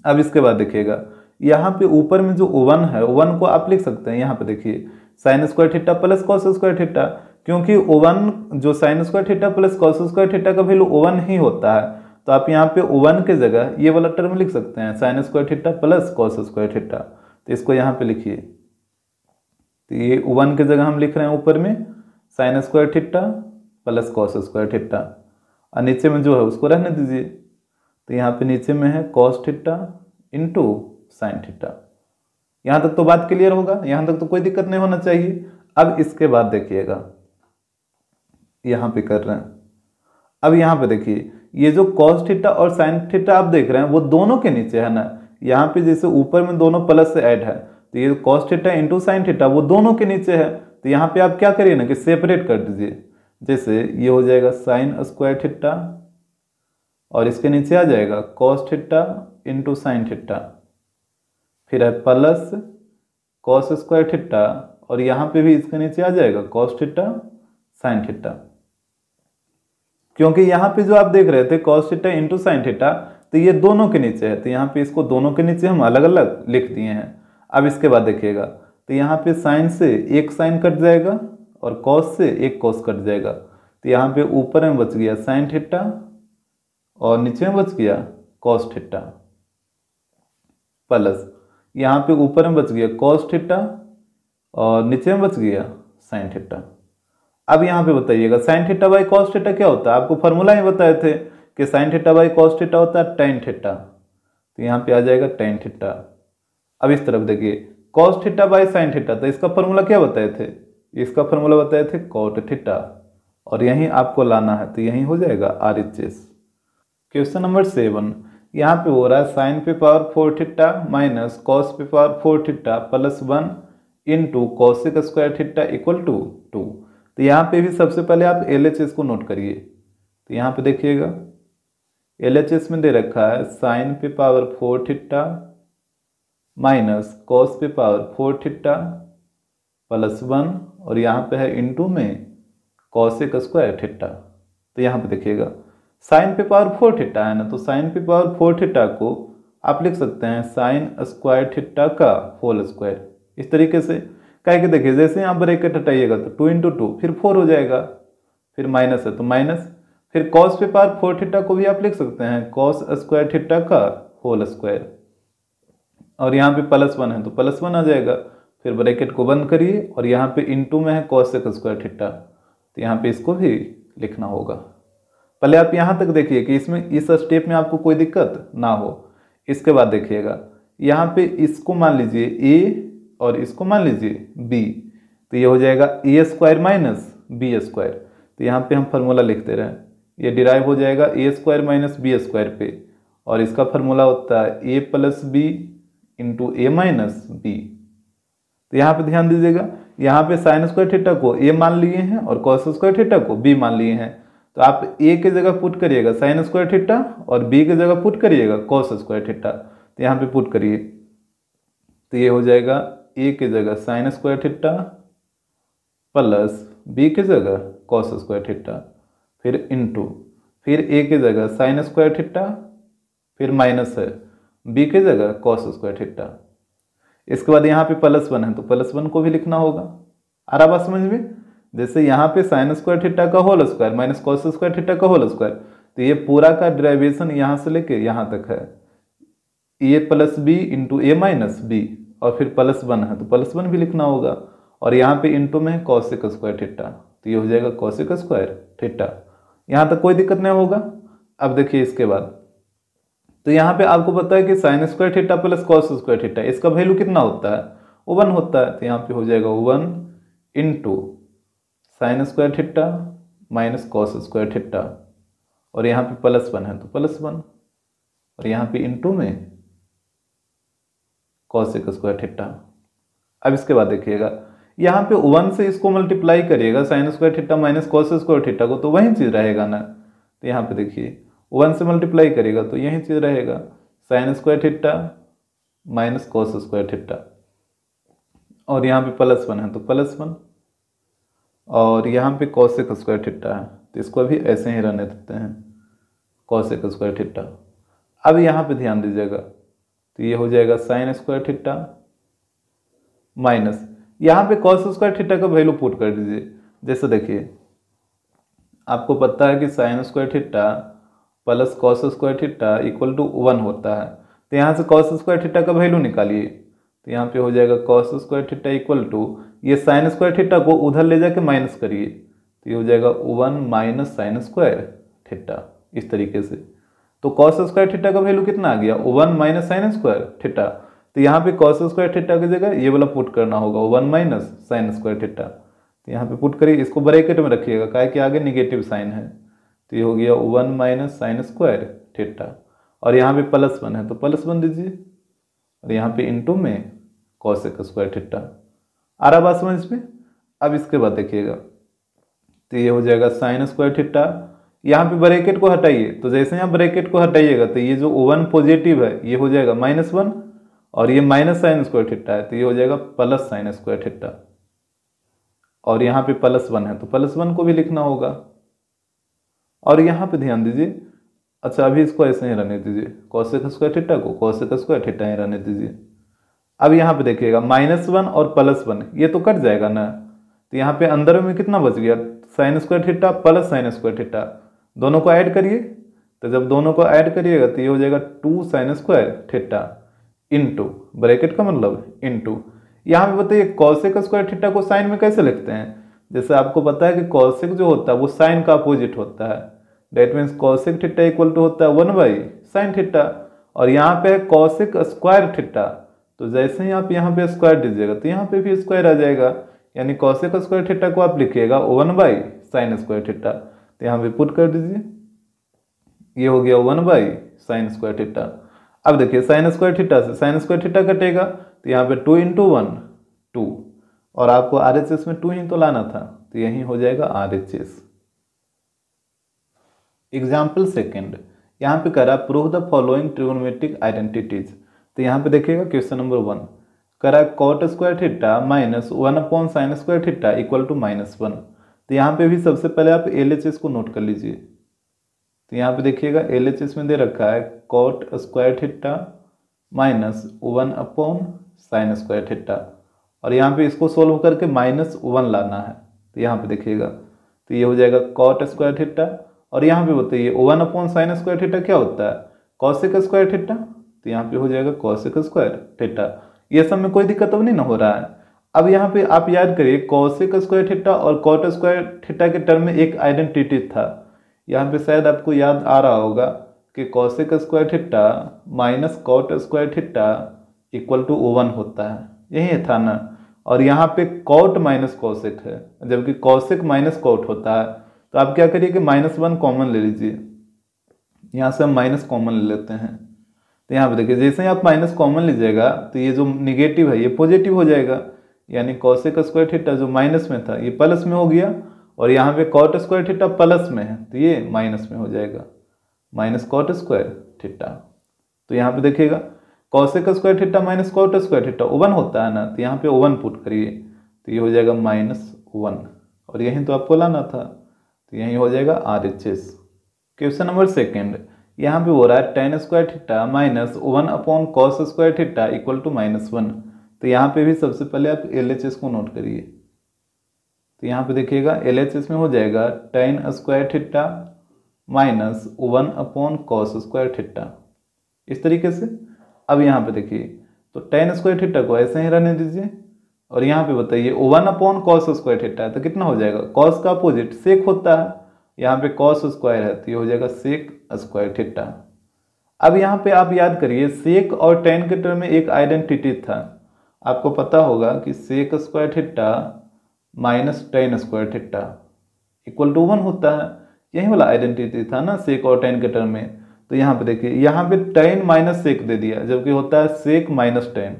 अब इसके बाद देखिएगा यहाँ पे ऊपर में जो 1 है 1 को आप लिख सकते हैं, यहाँ पे देखिए sign square theta plus cos square theta, क्योंकि 1 जो sign square theta plus cos square theta का वैल्यू 1 ही होता है, तो आप यहाँ पे 1 के जगह ये वाला टर्म लिख सकते हैं sign square theta plus cos square theta. तो इसको यहाँ पे लिखिए, तो ये 1 के जगह हम लिख रहे हैं ऊपर में sign square theta plus cos square theta, और नीचे में जो है उसको रहने दीजिए। तो यहाँ पे नीचे में है cos theta into sine theta. यहाँ तक तो बात क्लियर होगा, यहाँ तक तो कोई दिक्कत नहीं होना चाहिए। अब इसके बाद देखिएगा यहाँ पे कर रहे हैं, अब यहाँ पे देखिए ये जो कॉस थीटा और साइन थीटा आप देख रहे हैं वो दोनों के नीचे है ना, यहाँ पे जैसे ऊपर में दोनों प्लस से ऐड है, तो ये cos theta into sine theta वो दोनों के नीचे है, तो यहाँ पे आप क्या करिए ना कि सेपरेट कर दीजिए। जैसे ये हो जाएगा साइन स्क्वायर थीटा और इसके नीचे आ जाएगा cos theta into sine theta, फिर है प्लस कॉस स्क्वायर थीटा और यहाँ पे भी इसके नीचे आ जाएगा कॉस थीटा साइन थीटा। क्योंकि यहाँ पे जो आप देख रहे थे cos theta into sine theta, तो ये दोनों के नीचे है, तो यहाँ पे इसको दोनों के नीचे हम अलग अलग लिख दिए हैं। अब इसके बाद देखिएगा तो यहाँ पे साइन से एक साइन कट जाएगा और कॉस से एक कॉस कट जाएगा, तो यहाँ पे ऊपर में बच गया साइन थीटा और नीचे में बच गया कॉस थीटा, प्लस यहाँ पे ऊपर में बच गया कॉस थीटा और नीचे में बच गया साइन थीटा। अब यहाँ पे बताइएगा sign theta by cos theta क्या होता है, आपको फॉर्मूला ही बताए थे कि sign theta by cos theta होता है टेन थीटा, तो यहाँ पे आ जाएगा टेन थीटा। अब इस तरफ देखिए cos theta by sine theta, तो इसका फॉर्मूला क्या बताए थे, इसका फॉर्मूला बताए थे कॉट थीटा, और यहीं आपको लाना है तो यहीं हो जाएगा RHS। क्वेश्चन नंबर 7 यहाँ पे हो रहा है साइन पे पावर 4 थीटा माइनस कॉस पे power 4 theta plus 1 into cosec square theta equal to 2। तो यहाँ पे भी सबसे पहले आप LHS को नोट करिए। तो यहाँ पे देखिएगा LHS में दे रखा है साइन पे पावर 4 थीटा माइनस कॉस पे पावर 4 थीटा प्लस 1 और यहाँ पे है इंटू में कॉसिक स्क्वायर थीटा। तो यहाँ पे देखिएगा साइन पे पावर 4 थीटा है ना, तो साइन पे पावर 4 थीटा को आप लिख सकते हैं साइन स्क्वायर थीटा का होल स्क्वायर, इस तरीके से। कह के देखिए जैसे यहाँ ब्रैकेट हटाइएगा तो 2 इंटू 2 फिर 4 हो जाएगा, फिर माइनस है तो माइनस, फिर कॉस पे पावर 4 थीटा को भी आप लिख सकते हैं कॉस स्क्वायर थीटा का होल स्क्वायर, और यहाँ पे प्लस 1 है तो प्लस 1 आ जाएगा, फिर ब्रैकेट को बंद करिए और यहाँ पे इंटू में है कॉसेक स्क्वायर थीटा, तो यहाँ पे इसको भी लिखना होगा। पहले आप यहाँ तक देखिए कि इसमें इस स्टेप में आपको कोई दिक्कत ना हो। इसके बाद देखिएगा यहाँ पे इसको मान लीजिए a और इसको मान लीजिए b, तो ये हो जाएगा a square minus b square. तो यहाँ पे हम फार्मूला लिखते रहें, ये डिराइव हो जाएगा a square minus b square पे, और इसका फार्मूला होता है a plus b into a minus b. तो यहाँ पे ध्यान दीजिएगा यहाँ पे साइन स्क्वायर थीटा को a मान लिए हैं और कॉस स्क्वायर थीटा को b मान लिए हैं, तो आप a के जगह पुट करिएगा साइन स्क्वायर थीटा और b के जगह पुट करिएगा कॉस स्क्वायर थीटा। तो यहाँ पे पुट करिए तो ये हो जाएगा a के जगह sign square theta plus b के जगह कॉस स्क्वायर थीटा, फिर इंटू फिर a के जगह साइन स्क्वायर थीटा, फिर माइनस है b के जगह कॉस स्क्वायर थीटा। इसके बाद यहाँ पे प्लस 1 है तो प्लस 1 को भी लिखना होगा। आ रहा बात समझ में, जैसे यहाँ पे साइन स्क्वायर थीटा का whole square minus cos square theta का होल स्क्वायर, तो ये पूरा का डेरिवेशन यहाँ से लेके यहाँ तक है a plus b into a minus b, और फिर प्लस 1 है तो प्लस 1 भी लिखना होगा, और यहाँ पे इंटू में है कॉसिक स्क्वायर थीटा, तो ये हो जाएगा कॉसिक स्क्वायर थीटा। यहाँ तक कोई दिक्कत नहीं होगा। अब देखिए इसके बाद तो यहाँ पे आपको पता है कि sine square theta plus cos square theta इसका वैल्यू कितना होता है, 1 होता है, तो यहाँ पे हो जाएगा 1 into sine square theta minus cos square theta, और यहाँ पे प्लस 1 है तो प्लस 1, और यहाँ पे इंटू में कॉसिक स्क्वायर थीटा। अब इसके बाद देखिएगा यहाँ पे 1 से इसको मल्टीप्लाई करिएगा sign square theta minus cos square theta को, तो वही चीज़ रहेगा ना। तो यहाँ पे देखिए 1 से मल्टीप्लाई करेगा तो यही चीज़ रहेगा sign square theta minus cos square theta. और यहाँ पे +1 है तो +1, और यहाँ पे कॉसेक स्क्वायर थीटा है तो इसको अभी ऐसे ही रहने देते हैं, कॉसेक स्क्वायर थीटा। अब यहाँ पे ध्यान दीजिएगा तो ये हो जाएगा साइन स्क्वायर थीटा माइनस, यहाँ पे कॉस स्क्वायर थीटा का वैल्यू पुट कर दीजिए। जैसे देखिए आपको पता है कि sine square theta plus cos square theta equal to 1 होता है, तो यहाँ से कॉस स्क्वायर थीटा का वैल्यू निकालिए, तो यहाँ पे हो जाएगा cos square theta equal to, ये साइन स्क्वायर थीटा को उधर ले जाके माइनस करिए, तो ये हो जाएगा 1 माइनस साइन स्क्वायर थीटा, इस तरीके से। तो कॉस स्क्वायर थीटा का वैल्यू कितना आ गया, 1 माइनस साइन स्क्वायर थीटा, तो यहाँ पे कॉस स्क्वायर थीटा की जगह ये वाला पुट करना होगा 1 माइनस साइन स्क्वायर थीटा, तो यहाँ पे पुट करिए, इसको ब्रैकेट में रखिएगा काहे कि आगे निगेटिव साइन है, तो ये हो गया 1 माइनस साइन स्क्वायर थीटा, और यहाँ पे +1 है तो +1 दीजिए, और यहाँ पे इंटू में कॉसेक स्क्वायर थीटा। आ रहा बात समझ में। अब इसके बाद देखिएगा तो ये हो जाएगा साइन स्क्वायर थीटा, यहाँ पे ब्रैकेट को हटाइए, तो जैसे यहाँ ब्रैकेट को हटाइएगा तो ये जो 1 पॉजिटिव है ये हो जाएगा -1, और ये माइनस साइन स्क्वायर थीटा है तो ये हो जाएगा प्लस साइन स्क्वायर थीटा, और यहाँ पे +1 है तो +1 को भी लिखना होगा। और यहाँ पे ध्यान दीजिए, अच्छा अभी इसको ऐसे ही रहने दीजिए, कॉसेक स्क्वायर थीटा को कॉसेक स्क्वायर थीटा ही रहने दीजिए। अब यहाँ पे देखिएगा -1 और +1 ये तो कट जाएगा ना, तो यहाँ पे अंदर में कितना बच गया, sign square theta plus sine square theta, दोनों को ऐड करिए, तो जब दोनों को ऐड करिएगा तो ये हो जाएगा 2 sine square theta into, bracket का मतलब इंटू, यहाँ पे बताइए कॉसेक स्क्वायर थीटा को साइन में कैसे लिखते हैं, जैसे आपको पता है कि कॉसेक जो होता है वो साइन का अपोजिट होता है, that means cosec theta equal to होता है 1/sin थीटा, और यहाँ पे है कॉसेक स्क्वायर थीटा, तो जैसे ही आप यहाँ पे स्क्वायर दीजिएगा तो यहाँ पे भी स्क्वायर आ जाएगा, यानी कॉसेक स्क्वायर थीटा को आप लिखिएगा 1/sin स्क्वायर थीटा, तो यहाँ पे पुट कर दीजिए, ये हो गया 1/sin स्क्वायर थीटा। अब देखिए साइन स्क्वायर थीटा से साइन स्क्वायर थीटा कटेगा तो यहाँ पे 2 × 1 2, और आपको RHS में 2 ही तो लाना था, तो यही हो जाएगा RHS। एग्जाम्पल सेकेंड, यहाँ पे करा prove the following trigonometric identities, तो यहाँ पे देखिएगा क्वेश्चन नंबर 1 करा cot square theta -1/sin square theta equal to -1, तो यहाँ पे भी सबसे पहले आप LHS को नोट कर लीजिए, तो यहाँ पे देखिएगा LHS में दे रखा है cot square theta -1/sin square theta, और यहाँ पे इसको सोल्व करके -1 लाना है, तो यहाँ पे देखिएगा तो ये हो जाएगा कॉट स्क्वायर थीटा, और यहाँ पे बताइए 1/sin स्क्वायर थीटा क्या होता है, कॉसेक स्क्वायर थीटा, तो यहाँ पे हो जाएगा कॉसेक स्क्वायर थीटा। ये सब में कोई दिक्कत अब नहीं ना हो रहा है। अब यहाँ पे आप याद करिए कॉसेक स्क्वायर थीटा और कॉट स्क्वायर थीटा के टर्म में एक आइडेंटिटी था, यहाँ पे शायद आपको याद आ रहा होगा कि cosec square theta minus cot square theta equal to 1 होता है, यही था ना, और यहाँ पे कॉट माइनस कॉसेक है, जबकि कॉसेक माइनस कॉट होता है, तो आप क्या करिए कि -1 कॉमन ले लीजिए, यहाँ से हम माइनस कॉमन ले लेते हैं, तो यहाँ पे देखिए जैसे ही आप माइनस कॉमन लीजिएगा तो ये जो निगेटिव है ये पॉजिटिव हो जाएगा, यानी कॉसेक स्क्वायर थीटा जो माइनस में था ये प्लस में हो गया, और यहाँ पे कॉट स्क्वायर थीटा प्लस में है तो ये माइनस में हो जाएगा, माइनस कॉट स्क्वायर थीटा। तो यहाँ पे देखिएगा cosec square theta minus cot square theta 1 होता है ना, तो यहाँ पे 1 पुट करिए, तो ये हो जाएगा -1, और यही तो आपको लाना था, तो यही हो जाएगा RHS। क्वेश्चन नंबर सेकेंड, यहाँ पे हो रहा है tan square theta -1/cos square theta equal to -1, तो यहाँ पे भी सबसे पहले आप LHS को नोट करिए, तो यहाँ पे देखिएगा LHS में हो जाएगा tan square theta -1/cos square theta, इस तरीके से। अब यहाँ पे देखिए तो tan स्क्वायर थीटा को ऐसे ही रहने दीजिए, और यहाँ पे बताइए 1/cos स्क्वायर थीटा है तो कितना हो जाएगा, cos का अपोजिट सेक होता है, यहाँ पे cos स्क्वायर है तो ये हो जाएगा सेक स्क्वायर थीटा। अब यहाँ पे आप याद करिए सेक और tan के टर्म में एक आइडेंटिटी था, आपको पता होगा कि sec square theta minus tan square theta equal to 1 होता है, यही वाला आइडेंटिटी था ना सेक और tan के टर्म में। तो यहाँ पे देखिए यहाँ पे tan माइनस सेक दे दिया, जबकि होता है सेक माइनस tan,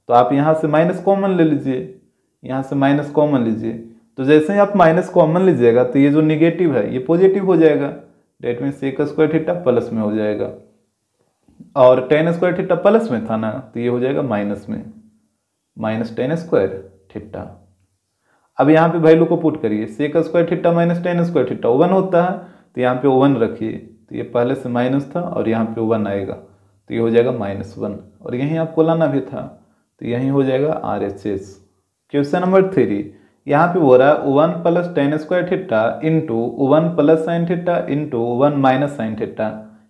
तो आप यहाँ से माइनस कॉमन ले लीजिए, यहाँ से माइनस कॉमन लीजिए, तो जैसे ही आप माइनस कॉमन लीजिएगा तो ये जो निगेटिव है ये पॉजिटिव हो जाएगा, that mean sec square theta plus में हो जाएगा, और tan स्क्वायर थीटा प्लस में था ना तो ये हो जाएगा माइनस में, माइनस टेन स्क्वायर थीटा। अब यहाँ पे वैल्यू को पुट करिए, sec square theta minus tan square theta 1 होता है, तो यहाँ पे 1 रखिए, तो ये पहले से माइनस था और यहाँ पे 1 आएगा, तो ये हो जाएगा -1, और यहीं आपको लाना भी था, तो यहीं हो जाएगा RHS। क्वेश्चन नंबर 3, यहाँ पे हो रहा है 1 plus tan square theta into 1 plus sine theta into 1 minus sine theta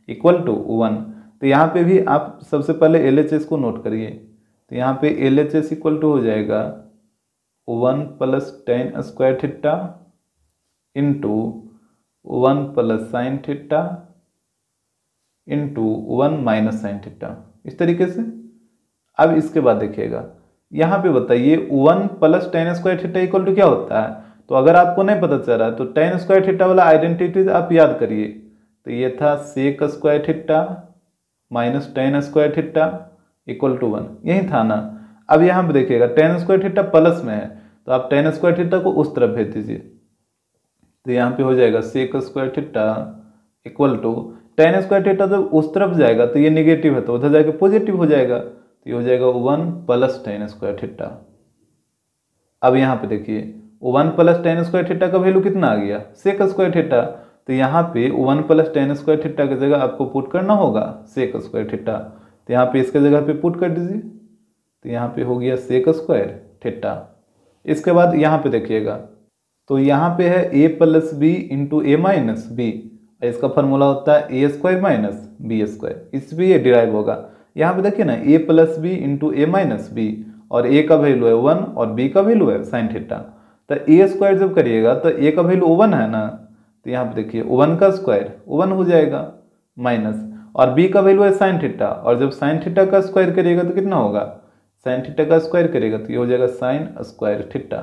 equal to 1। तो यहाँ पे भी आप सबसे पहले LHS को नोट करिए, तो यहाँ पे LHS इक्वल टू हो जाएगा 1 plus tan square theta into 1 plus sine theta into 1 minus sine theta, इस तरीके से। अब इसके बाद देखिएगा, यहाँ पे बताइए 1 plus tan square theta equal to क्या होता है। तो अगर आपको नहीं पता चल रहा है तो टेन स्क्वायर थीटा वाला आइडेंटिटीज आप याद करिए। तो ये था sec square theta minus tan square theta equal to 1, यही था ना। अब यहाँ पे देखिएगा टेन स्क्वायर थीटा प्लस में है, तो आप टेन स्क्वायर थीटा को उस तरफ भेज दीजिए, तो यहाँ पे हो जाएगा sec square theta equal to tan square theta जब उस तरफ जाएगा तो ये निगेटिव है, तो उधर जाके पॉजिटिव हो जाएगा, तो ये हो जाएगा 1 प्लस टेन स्क्वायर थीटा। अब यहाँ पे देखिए 1 प्लस टेन स्क्वायर थीटा का वैल्यू कितना आ गया, सेक स्क्वायर थीटा। तो यहाँ पे 1 प्लस टेन स्क्वायर थीटा की जगह आपको पुट करना होगा सेक स्क्वायर थीटा, तो यहाँ पे इसके जगह पे पुट कर दीजिए, तो यहाँ पे हो गया सेक स्क्वायर थीटा। इसके बाद यहाँ पे देखिएगा, तो यहाँ पे है a plus b into a minus b, इसका फॉर्मूला होता है a square minus b square, इस भी ये डिराइव होगा। यहाँ पे देखिए ना a plus b into a minus b, और a का वैल्यू है 1 और b का वैल्यू है साइन थीटा। तो a स्क्वायर जब करिएगा तो a का वैल्यू 1 है ना, तो यहाँ पे देखिए 1 का स्क्वायर 1 हो जाएगा माइनस, और b का वैल्यू है साइन थीटा, और जब साइन थीटा का स्क्वायर करिएगा तो कितना होगा, साइन थीटा का स्क्वायर करेगा तो ये हो जाएगा साइन स्क्वायर थीटा।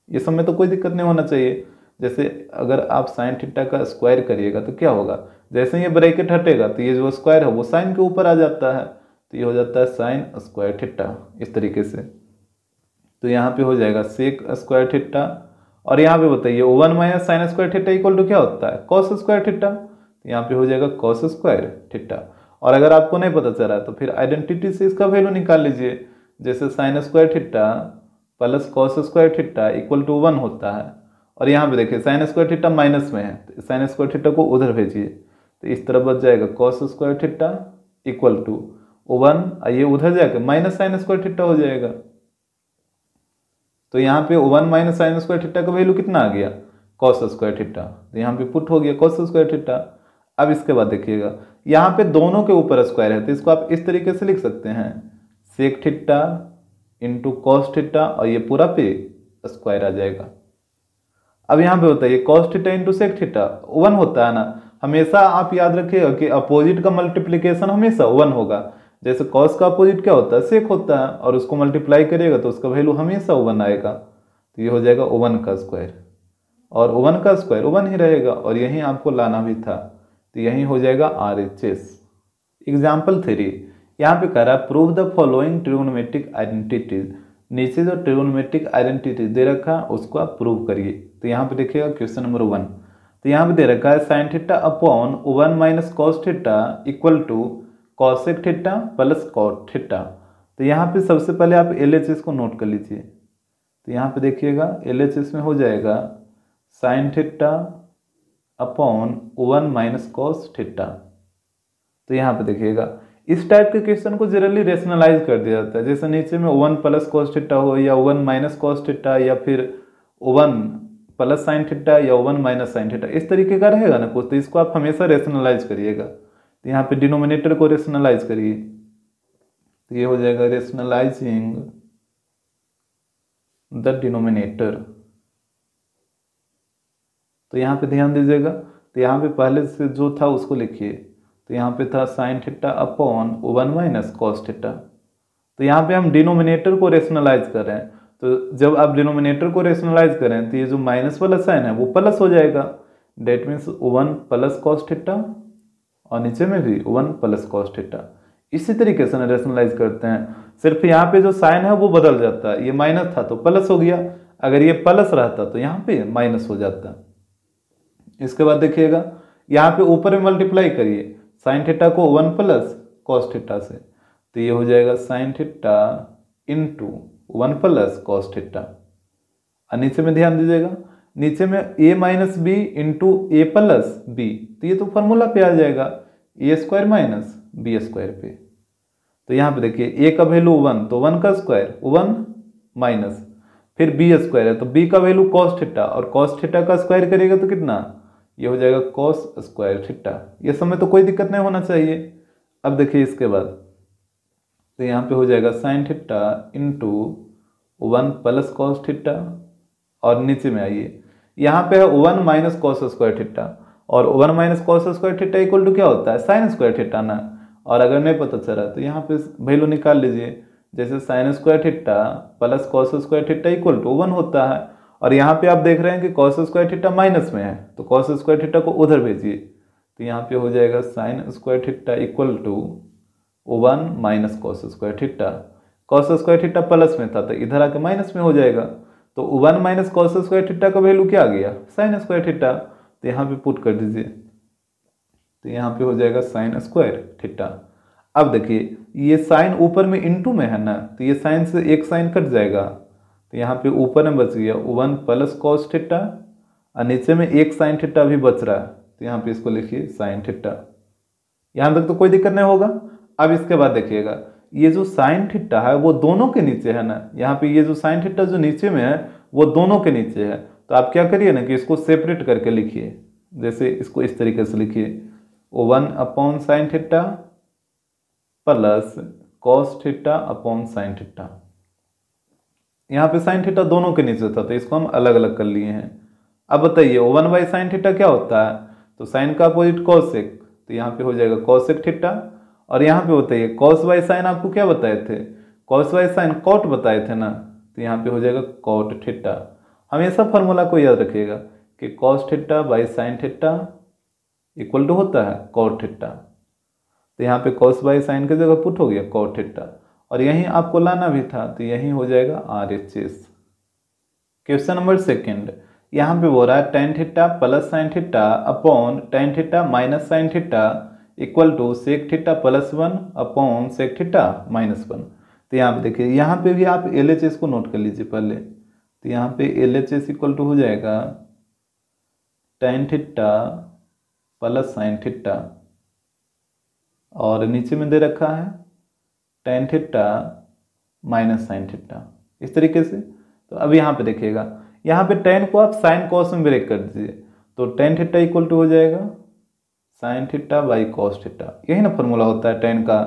ये सब में तो कोई दिक्कत नहीं होना चाहिए। जैसे अगर आप साइन थीटा का स्क्वायर करिएगा तो क्या होगा, जैसे ही ये ब्रैकेट हटेगा तो ये जो स्क्वायर है वो साइन के ऊपर आ जाता है, तो ये हो जाता है साइन स्क्वायर थीटा, इस तरीके से। तो यहाँ पे हो जाएगा सेक स्क्वायर थीटा, और यहाँ पे बताइए 1 minus sine square theta equal to क्या होता है, कॉस स्क्वायर थीटा, तो यहाँ पे हो जाएगा कॉस स्क्वायर थीटा। और अगर आपको नहीं पता चला है तो फिर आइडेंटिटी से इसका वैल्यू निकाल लीजिए, जैसे sine square theta plus cos square theta equal to 1 होता है, और यहाँ पे देखिए साइन स्क्वायर थीटा माइनस में है, तो साइन स्क्वायर थीटा को उधर भेजिए, तो इस तरफ बच जाएगा cos square theta equal to 1, ये उधर जाकर माइनस साइन स्क्वायर थीटा हो जाएगा। तो यहाँ पे 1 माइनस साइन स्क्वायर थीटा का वैल्यू कितना आ गया, कॉस स्क्वायर थीटा, तो यहाँ पे पुट हो गया कॉस स्क्वायर थीटा। अब इसके बाद देखिएगा यहाँ पे दोनों के ऊपर स्क्वायर है, तो इसको आप इस तरीके से लिख सकते हैं, sec theta into cos theta, और ये पूरा पे स्क्वायर आ जाएगा। अब यहाँ पे बताइए cos theta into sec theta 1 होता है ना, हमेशा आप याद रखिएगा कि अपोजिट का मल्टीप्लीकेशन हमेशा 1 होगा। जैसे कॉस का अपोजिट क्या होता है, सेक होता है, और उसको मल्टीप्लाई करिएगा तो उसका वैल्यू हमेशा 1 आएगा, तो ये हो जाएगा 1 का स्क्वायर, और 1 का स्क्वायर 1 ही रहेगा, और यहीं आपको लाना भी था, तो यहीं हो जाएगा RHS। एग्जाम्पल 3, यहाँ पे कह रहा है prove the following trigonometric identities. नीचे जो ट्रिग्नोमेट्रिक आइडेंटिटी दे रखा है उसको आप प्रूव करिए। तो यहाँ पे देखिएगा क्वेश्चन नंबर 1, तो यहाँ पे दे रखा है sine theta upon 1 minus cos theta equal to cosec theta plus cot theta. तो यहाँ पे सबसे पहले आप LHS को नोट कर लीजिए। तो यहाँ पे देखिएगा LHS में हो जाएगा sine theta upon 1 minus cos theta. तो यहाँ पे देखिएगा इस टाइप के क्वेश्चन को जनरली रेशनलाइज कर दिया जाता है, जैसे नीचे में 1 प्लस कॉस थीटा हो, या 1 माइनस कॉस थीटा, या फिर 1 प्लस साइन थीटा, या 1 माइनस साइन थीटा, इस तरीके का रहेगा ना कुछ, तो इसको आप हमेशा रेशनलाइज करिएगा। तो यहाँ पे डिनोमिनेटर को रेशनलाइज करिए, तो ये हो जाएगा रेशनलाइजिंग द डिनोमिनेटर। तो यहाँ पे ध्यान दीजिएगा, तो यहाँ पे पहले से जो था उसको लिखिए। तो यहाँ पे था sign theta upon 1 minus cos theta. तो यहाँ पे हम डिनोमिनेटर को रेशनलाइज कर रहे हैं, तो जब आप डिनोमिनेटर को रेशनलाइज करें तो ये जो माइनस वाला साइन है वो प्लस हो जाएगा, that means 1 plus cos theta, और नीचे में भी 1 प्लस कॉस थीटा। इसी तरीके से रेशनलाइज करते हैं, सिर्फ यहाँ पे जो साइन है वो बदल जाता है, ये माइनस था तो प्लस हो गया, अगर ये प्लस रहता तो यहाँ पे माइनस हो जाता। इसके बाद देखिएगा यहाँ पे ऊपर में मल्टीप्लाई करिए साइन थीटा को 1 प्लस कॉस थीटा से, तो ये हो जाएगा sine theta into 1 plus cos theta. और नीचे में ध्यान दीजिएगा, नीचे में a minus b into a plus b, तो ये तो फॉर्मूला पे आ जाएगा a square minus b square पे। तो यहाँ पे देखिए a का वैल्यू 1, तो 1 का स्क्वायर 1 माइनस फिर बी स्क्वायर है, तो b का वैल्यू कॉस थीटा, और कॉस थीटा का स्क्वायर करेगा तो कितना, ये हो जाएगा कॉस स्क्वायर थीटा। ये समय तो कोई दिक्कत नहीं होना चाहिए। अब देखिए इसके बाद, तो यहाँ पे हो जाएगा sine theta into 1 plus cos theta, और नीचे में आइए यहाँ पे है 1 माइनस कॉस स्क्वायर थीटा, और 1 minus cos square theta equal to क्या होता है, साइन स्क्वायर थीटा ना। और अगर नहीं पता चला तो यहाँ पे वैल्यू निकाल लीजिए, जैसे sine square theta plus cos square theta equal to 1 होता है। और यहाँ पे आप देख रहे हैं कि कॉस स्क्वायर थीटा माइनस में है, तो कॉस स्क्वायर थीटा को उधर भेजिए, तो यहाँ पे हो जाएगा sine square theta equal to 1 minus cos square theta. Cos square theta plus में था तो इधर आके माइनस में हो जाएगा, तो 1 माइनस कॉस स्क्वायर थीटा का वैल्यू क्या आ गया, साइन स्क्वायर थीटा। तो यहाँ पे पुट कर दीजिए, तो यहाँ पे हो जाएगा साइन स्क्वायर थीटा। अब देखिए ये साइन ऊपर में इंटू में है ना, तो ये साइन से एक साइन कट जाएगा, तो यहाँ पे ऊपर में बच गया 1 प्लस कॉस थीटा, और नीचे में एक साइन थीटा भी बच रहा है, तो यहाँ पे इसको लिखिए साइन थीटा। यहाँ तक तो कोई दिक्कत नहीं होगा। अब इसके बाद देखिएगा, ये जो साइन थीटा है वो दोनों के नीचे है ना, यहाँ पे ये जो साइन थीटा जो नीचे में है वो दोनों के नीचे है, तो आप क्या करिए ना कि इसको सेपरेट करके लिखिए। जैसे इसको इस तरीके से लिखिए 1 upon sine theta plus cos theta upon sine theta. यहाँ पे साइन थीटा दोनों के नीचे था, तो इसको हम अलग अलग कर लिए हैं। अब बताइए 1 बाई साइन थीटा क्या होता है, तो साइन का अपोजिट कॉसेक, तो यहाँ पे हो जाएगा कॉसेक थीटा। और यहाँ पे बताइए कॉस बाई साइन आपको क्या बताए थे, कॉस बाई साइन कॉट बताए थे ना, तो यहाँ पे हो जाएगा कॉट थीटा। हमेशा फार्मूला को याद रखिएगा कि cos theta by sine theta equal to होता है कॉट थीटा। तो यहाँ पे कॉस बाई साइन की जगह पुट हो गया कॉट थीटा, और यहीं आपको लाना भी था, तो यहीं हो जाएगा RHS। क्वेश्चन नंबर 2, यहाँ पे बोल रहा है tan theta plus sine theta upon tan theta minus sine theta equal to sec theta plus 1 upon sec theta minus 1। तो यहाँ पे देखिए, यहाँ पे भी आप LHS को नोट कर लीजिए पहले। तो यहाँ पे LHS इक्वल टू हो जाएगा tan theta plus sine theta, और नीचे में दे रखा है tan theta minus sine theta, इस तरीके से। तो अब यहाँ पे देखिएगा, यहाँ पे टेन को आप साइन कॉस में ब्रेक कर दीजिए, तो टेन थीटा इक्वल टू हो जाएगा sine theta by cos theta. यही ना फॉर्मूला होता है टेन का,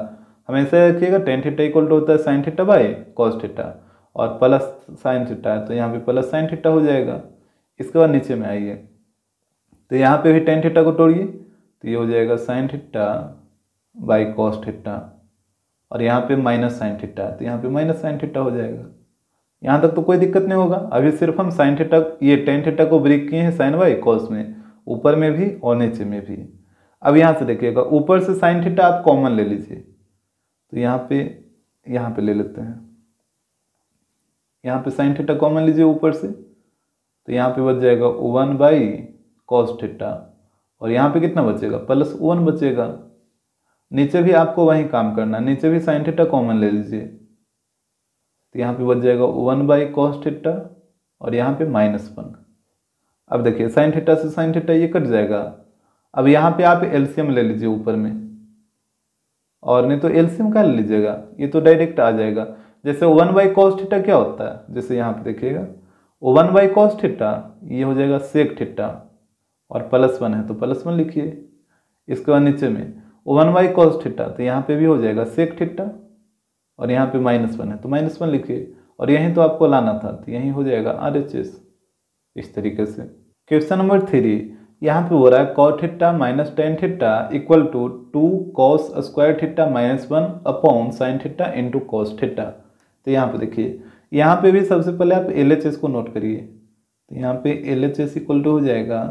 हमेशा रखिएगा टेन थीटा इक्वल टू होता है sine theta by cos theta, और प्लस साइन थीटा है तो यहाँ पे प्लस साइन थीटा हो जाएगा। इसके बाद नीचे में आइए, तो यहाँ पे भी टेन थीटा को तोड़िए, तो ये हो जाएगा sine theta by cos theta, और यहाँ पे माइनस साइन थीटा है तो यहाँ पे माइनस साइन थीटा हो जाएगा। यहाँ तक तो कोई दिक्कत नहीं होगा। अभी सिर्फ हम साइन थीटा, ये टेन थीटा को ब्रेक किए हैं साइन बाई कॉस में, ऊपर में भी और नीचे में भी। अब यहाँ से देखिएगा, ऊपर से साइन थीटा आप कॉमन ले लीजिए, तो यहाँ पे ले लेते हैं, यहाँ पे साइन थीटा कॉमन लीजिए ऊपर से, तो यहाँ पे बच जाएगा 1 बाई कॉस थीटा, और यहाँ पे कितना बचेगा, प्लस 1 बचेगा। नीचे भी आपको वही काम करना है, नीचे भी साइन थीटा कॉमन ले लीजिए, तो यहाँ पे बच जाएगा 1 बाई कॉस थीटा, और यहाँ पे माइनस 1। अब देखिए साइन थीटा से साइन थीटा ये कट जाएगा। अब यहाँ पे आप एलसीएम ले लीजिए ऊपर में, और नहीं तो एलसीएम का ले लीजिएगा, ये तो डायरेक्ट आ जाएगा। जैसे 1 बाई कॉस थीटा क्या होता है, जैसे यहाँ पे देखिएगा 1 बाई कॉस थीटा ये हो जाएगा सेक थीटा, और प्लस 1 है तो प्लस 1 लिखिए। इसके बाद नीचे में 1 बाई कॉस थीटा, तो यहाँ पे भी हो जाएगा सेक थीटा, और यहाँ पे माइनस 1 है तो माइनस 1 लिखिए, और यहीं तो आपको लाना था, तो यहीं हो जाएगा RHS, इस तरीके से। क्वेश्चन नंबर 3, यहाँ पे हो रहा है cot theta minus tan theta equal to 2 cos square theta minus 1 upon sine theta into cos theta. तो यहाँ पे देखिए, यहाँ पे भी सबसे पहले आप LHS को नोट करिए, तो यहाँ पे LHS इक्वल टू हो जाएगा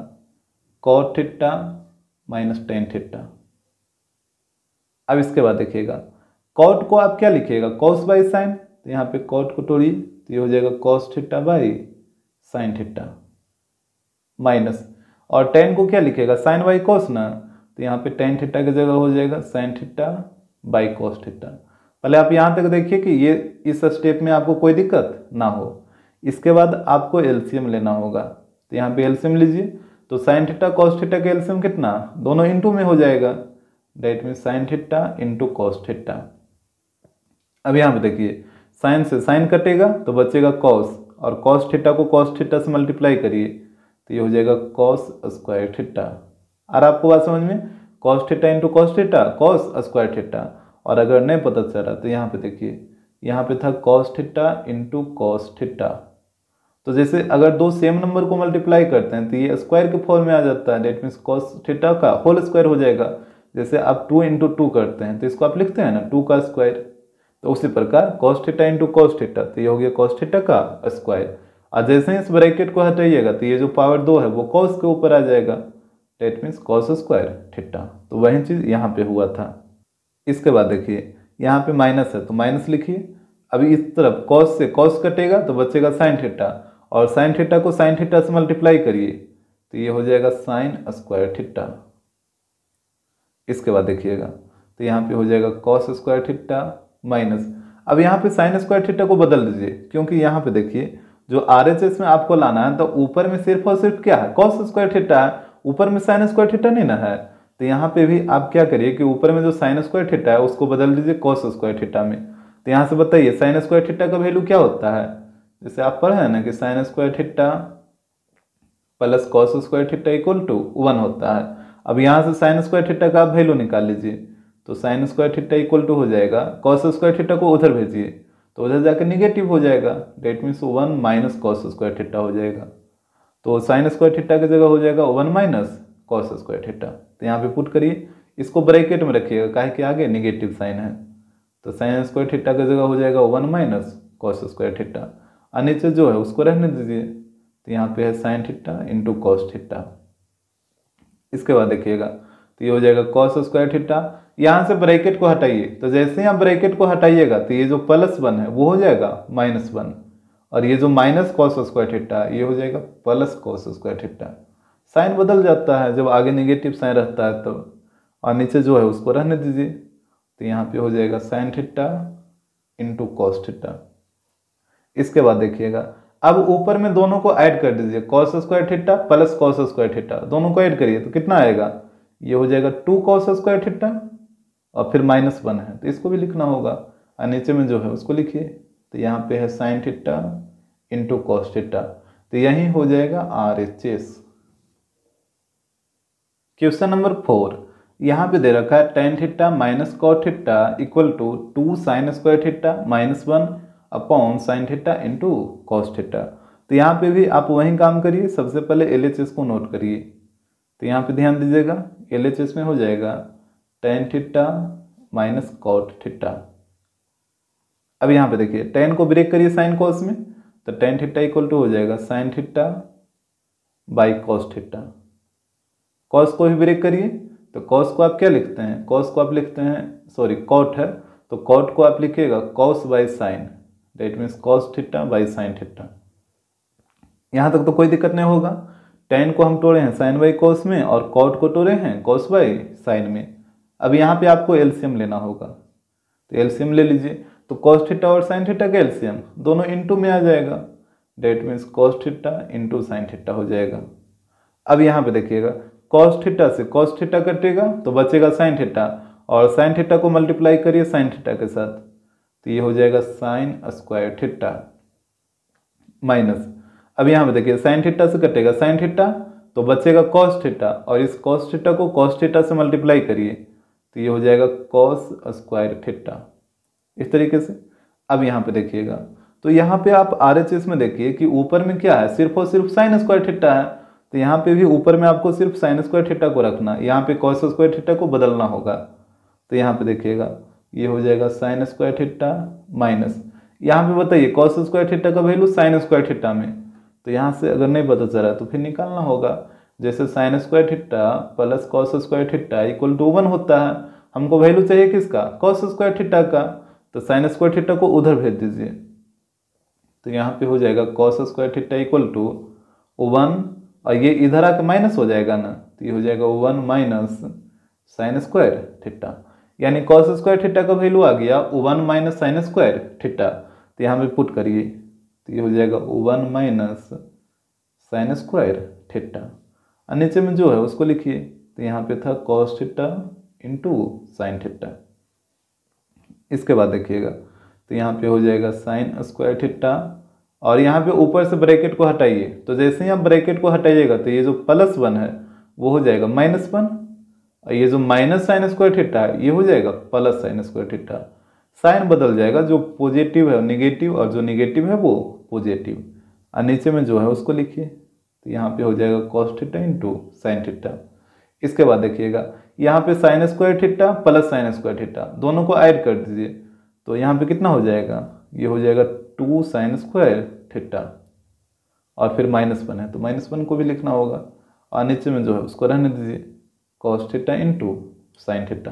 cot theta minus tan theta. अब इसके बाद देखिएगा, कॉट को आप क्या लिखिएगा, कॉस बाई साइन, तो यहाँ पे कॉट को तोड़िए, तो ये हो जाएगा cos theta by sine theta, minus, और टेन को क्या लिखेगा, साइन बाई कॉस ना, तो यहाँ पे टेन थीटा की जगह हो जाएगा sine theta by cos theta. पहले आप यहाँ तक देखिए कि ये इस स्टेप में आपको कोई दिक्कत ना हो। इसके बाद आपको एलसीएम लेना होगा, तो यहाँ पे एलसीएम लीजिए। तो साइन थीटा कॉस थीटा का एलसीएम कितना, दोनों इंटू में हो जाएगा, that mean sine theta into cos theta. अब यहाँ पे देखिए साइन से साइन कटेगा तो बचेगा कॉस, और कॉस थीटा को कॉस थीटा से मल्टीप्लाई करिए तो ये हो जाएगा कॉस स्क्वायर थीटा। और आपको बात समझ में, cos theta into cos theta cos square theta. और अगर नहीं पता चला तो यहाँ पे देखिए, यहाँ पे था cos theta into cos theta. तो जैसे अगर दो सेम नंबर को मल्टीप्लाई करते हैं तो ये स्क्वायर के फॉर्म में आ जाता है, डेट मीन्स कॉस थीटा का होल स्क्वायर हो जाएगा। जैसे आप 2 इंटू 2 करते हैं तो इसको आप लिखते हैं ना 2 का स्क्वायर, तो उसी प्रकार cos theta into cos theta, तो ये हो गया कॉस थीटा का स्क्वायर। और जैसे ही इस ब्रैकेट को हटाइएगा तो ये जो पावर 2 है वो कॉस के ऊपर आ जाएगा, that means cos square theta. तो वही चीज़ यहाँ पे हुआ था। इसके बाद देखिए यहाँ पे माइनस है तो माइनस लिखिए। अभी इस तरफ कॉस से कॉस कटेगा तो बचेगा साइन थीटा, और साइन थीटा को साइन थीटा से मल्टीप्लाई करिए तो ये हो जाएगा साइन स्क्वायर थीटा। इसके बाद देखिएगा तो यहाँ पे हो जाएगा कॉस स्क्वायर थीटा माइनस। अब यहाँ पे साइन स्क्वायर थीटा को बदल दीजिए, क्योंकि यहाँ पे देखिए जो आरएचएस में आपको लाना है तो ऊपर में सिर्फ और सिर्फ क्या है, कॉस स्क्वायर थीटा है, ऊपर में साइन स्क्वायर थीटा नहीं ना है। तो यहाँ पे भी आप क्या करिए कि ऊपर में जो साइन स्क्वायर थीटा है उसको बदल दीजिए कॉस स्क्वायर थीटा में। तो यहाँ से बताइए साइन स्क्वायर थीटा का वैल्यू क्या होता है, जैसे आप पढ़े हैं ना कि sine square theta plus cos square theta equal to 1 होता है। अब यहाँ से साइन स्क्वायर थीटा का आप वैल्यू निकाल लीजिए, तो sine square theta equal to हो जाएगा, कॉस स्क्वायर थीटा को उधर भेजिए तो उधर जाकर निगेटिव हो जाएगा, that means 1 minus cos square theta हो जाएगा। तो साइन स्क्वायर थीटा की जगह हो जाएगा 1 माइनस कॉस स्क्वायर थीटा। तो यहाँ पे पुट करिए, इसको ब्रैकेट में रखिएगा काहे कि आगे निगेटिव साइन है। तो साइन स्क्वायर थीटा की जगह हो जाएगा 1 माइनस कॉस स्क्वायर थीटा, और नीचे जो है उसको रहने दीजिए। तो यहाँ पे है sine theta into cos theta. इसके बाद देखिएगा तो ये हो जाएगा कॉस स्क्वायर थीटा। यहाँ से ब्रैकेट को हटाइए, तो जैसे ही आप ब्रैकेट को हटाइएगा तो ये जो +1 है वो हो जाएगा -1, और ये जो माइनस कॉस स्क्वायर थीटा ये हो जाएगा plus cos square theta. Sign बदल जाता है जब आगे नेगेटिव साइन रहता है तब, और नीचे जो है उसको रहने दीजिए। तो यहाँ पे हो जाएगा sine theta into cos theta. इसके बाद देखिएगा अब ऊपर में दोनों को ऐड कर दीजिए, cos square theta plus cos square theta, दोनों को ऐड करिए तो कितना आएगा, ये हो जाएगा 2 कॉस स्क्वायर थीटा, और फिर -1 है तो इसको भी लिखना होगा, और नीचे में जो है उसको लिखिए। तो यहाँ पे है sine theta into cos theta, तो यही हो जाएगा RHS। क्वेश्चन नंबर 4, यहाँ पे दे रखा है tan theta minus cot theta equal to 2 sine square theta -1 upon sine theta into cos theta. तो यहाँ पे भी आप वही काम करिए, सबसे पहले LHS को नोट करिए। तो यहाँ पे ध्यान दीजिएगा LHS में हो जाएगा tan theta minus cot theta. अब यहाँ पे देखिए tan को ब्रेक करिए साइन कॉस में, तो tan थीटा इक्वल टू हो जाएगा sine theta by cos theta. Cos को भी ब्रेक करिए, तो कॉस को आप क्या लिखते हैं, कॉस को आप लिखते हैं, सॉरी कॉट है तो कॉट को आप लिखिएगा cos by sine, that means cos theta by sine theta. यहाँ तक तो कोई दिक्कत नहीं होगा। tan को हम तोड़े हैं साइन बाई कॉस में, और कॉट को तोड़े हैं कॉस बाई साइन में। अब यहाँ पे आपको एलसीएम लेना होगा, तो एलसीएम ले लीजिए। तो कॉस थीटा और साइन थीटा का एलसीएम दोनों इंटू में आ जाएगा, that means cos theta into sine theta हो जाएगा। अब यहाँ पे देखिएगा कॉस थीटा से कॉस थीटा कटेगा तो बचेगा साइन थीटा, और साइन थीटा को मल्टीप्लाई करिए साइन थीटा के साथ, तो ये हो जाएगा साइन स्क्वायर थीटा माइनस। अब यहाँ पे देखिए साइन थीटा से कटेगा साइन थीटा तो बचेगा कॉस थीटा, और इस कॉस थीटा को कॉस थीटा से मल्टीप्लाई करिए तो ये हो जाएगा कॉस स्क्वायर थीटा, इस तरीके से। अब यहाँ पे देखिएगा तो यहाँ पे आप RHS में देखिए कि ऊपर में क्या है, सिर्फ और सिर्फ साइन स्क्वायर थीटा है, तो यहाँ पे भी ऊपर में आपको सिर्फ साइन स्क्वायर थीटा को रखना, यहाँ पे कॉस स्क्वायर थीटा को बदलना होगा। तो यहाँ पे देखिएगा ये हो जाएगा साइन स्क्वायर थीटा माइनस, यहाँ पे बताइए कॉस स्क्वायर थीटा का वैल्यू साइन स्क्वायर थीटा में, तो यहाँ से अगर नहीं पता चला तो फिर निकालना होगा। जैसे sine square theta plus cos square theta equal to 1 होता है, हमको वैल्यू चाहिए किसका, कॉस स्क्वायर थीटा का, तो साइन स्क्वायर थीटा को उधर भेज दीजिए। तो यहाँ पे हो जाएगा cos square theta equal to 1, और ये इधर आके माइनस हो जाएगा ना, तो ये हो जाएगा 1 माइनस साइन स्क्वायर थीटा। यानी कॉस स्क्वायर थीटा का वैल्यू आ गया 1 माइनस साइन स्क्वायर थीटा। तो यहाँ पे पुट करिए तो ये हो जाएगा 1 माइनस साइन स्क्वायर थीटा, और नीचे में जो है उसको लिखिए। तो यहाँ पे था cos theta into sine theta. इसके बाद देखिएगा तो यहाँ पे हो जाएगा साइन स्क्वायर थीटा, और यहाँ पे ऊपर से ब्रैकेट को हटाइए। तो जैसे ही आप ब्रैकेट को हटाइएगा तो ये जो +1 है वो हो जाएगा -1, और ये जो माइनस साइन स्क्वायर थीटा है ये हो जाएगा plus sine square theta. Sign बदल जाएगा, जो पॉजिटिव है नेगेटिव, और जो नेगेटिव है वो पॉजिटिव, और नीचे में जो है उसको लिखिए। तो यहाँ पे हो जाएगा cos theta into sine theta. इसके बाद देखिएगा यहाँ पे sine square theta plus sine square theta दोनों को ऐड कर दीजिए। तो यहाँ पे कितना हो जाएगा, ये हो जाएगा 2 साइन स्क्वायर थीटा, और फिर -1 है तो -1 को भी लिखना होगा, और नीचे में जो है उसको रहने दीजिए cos theta into sine theta.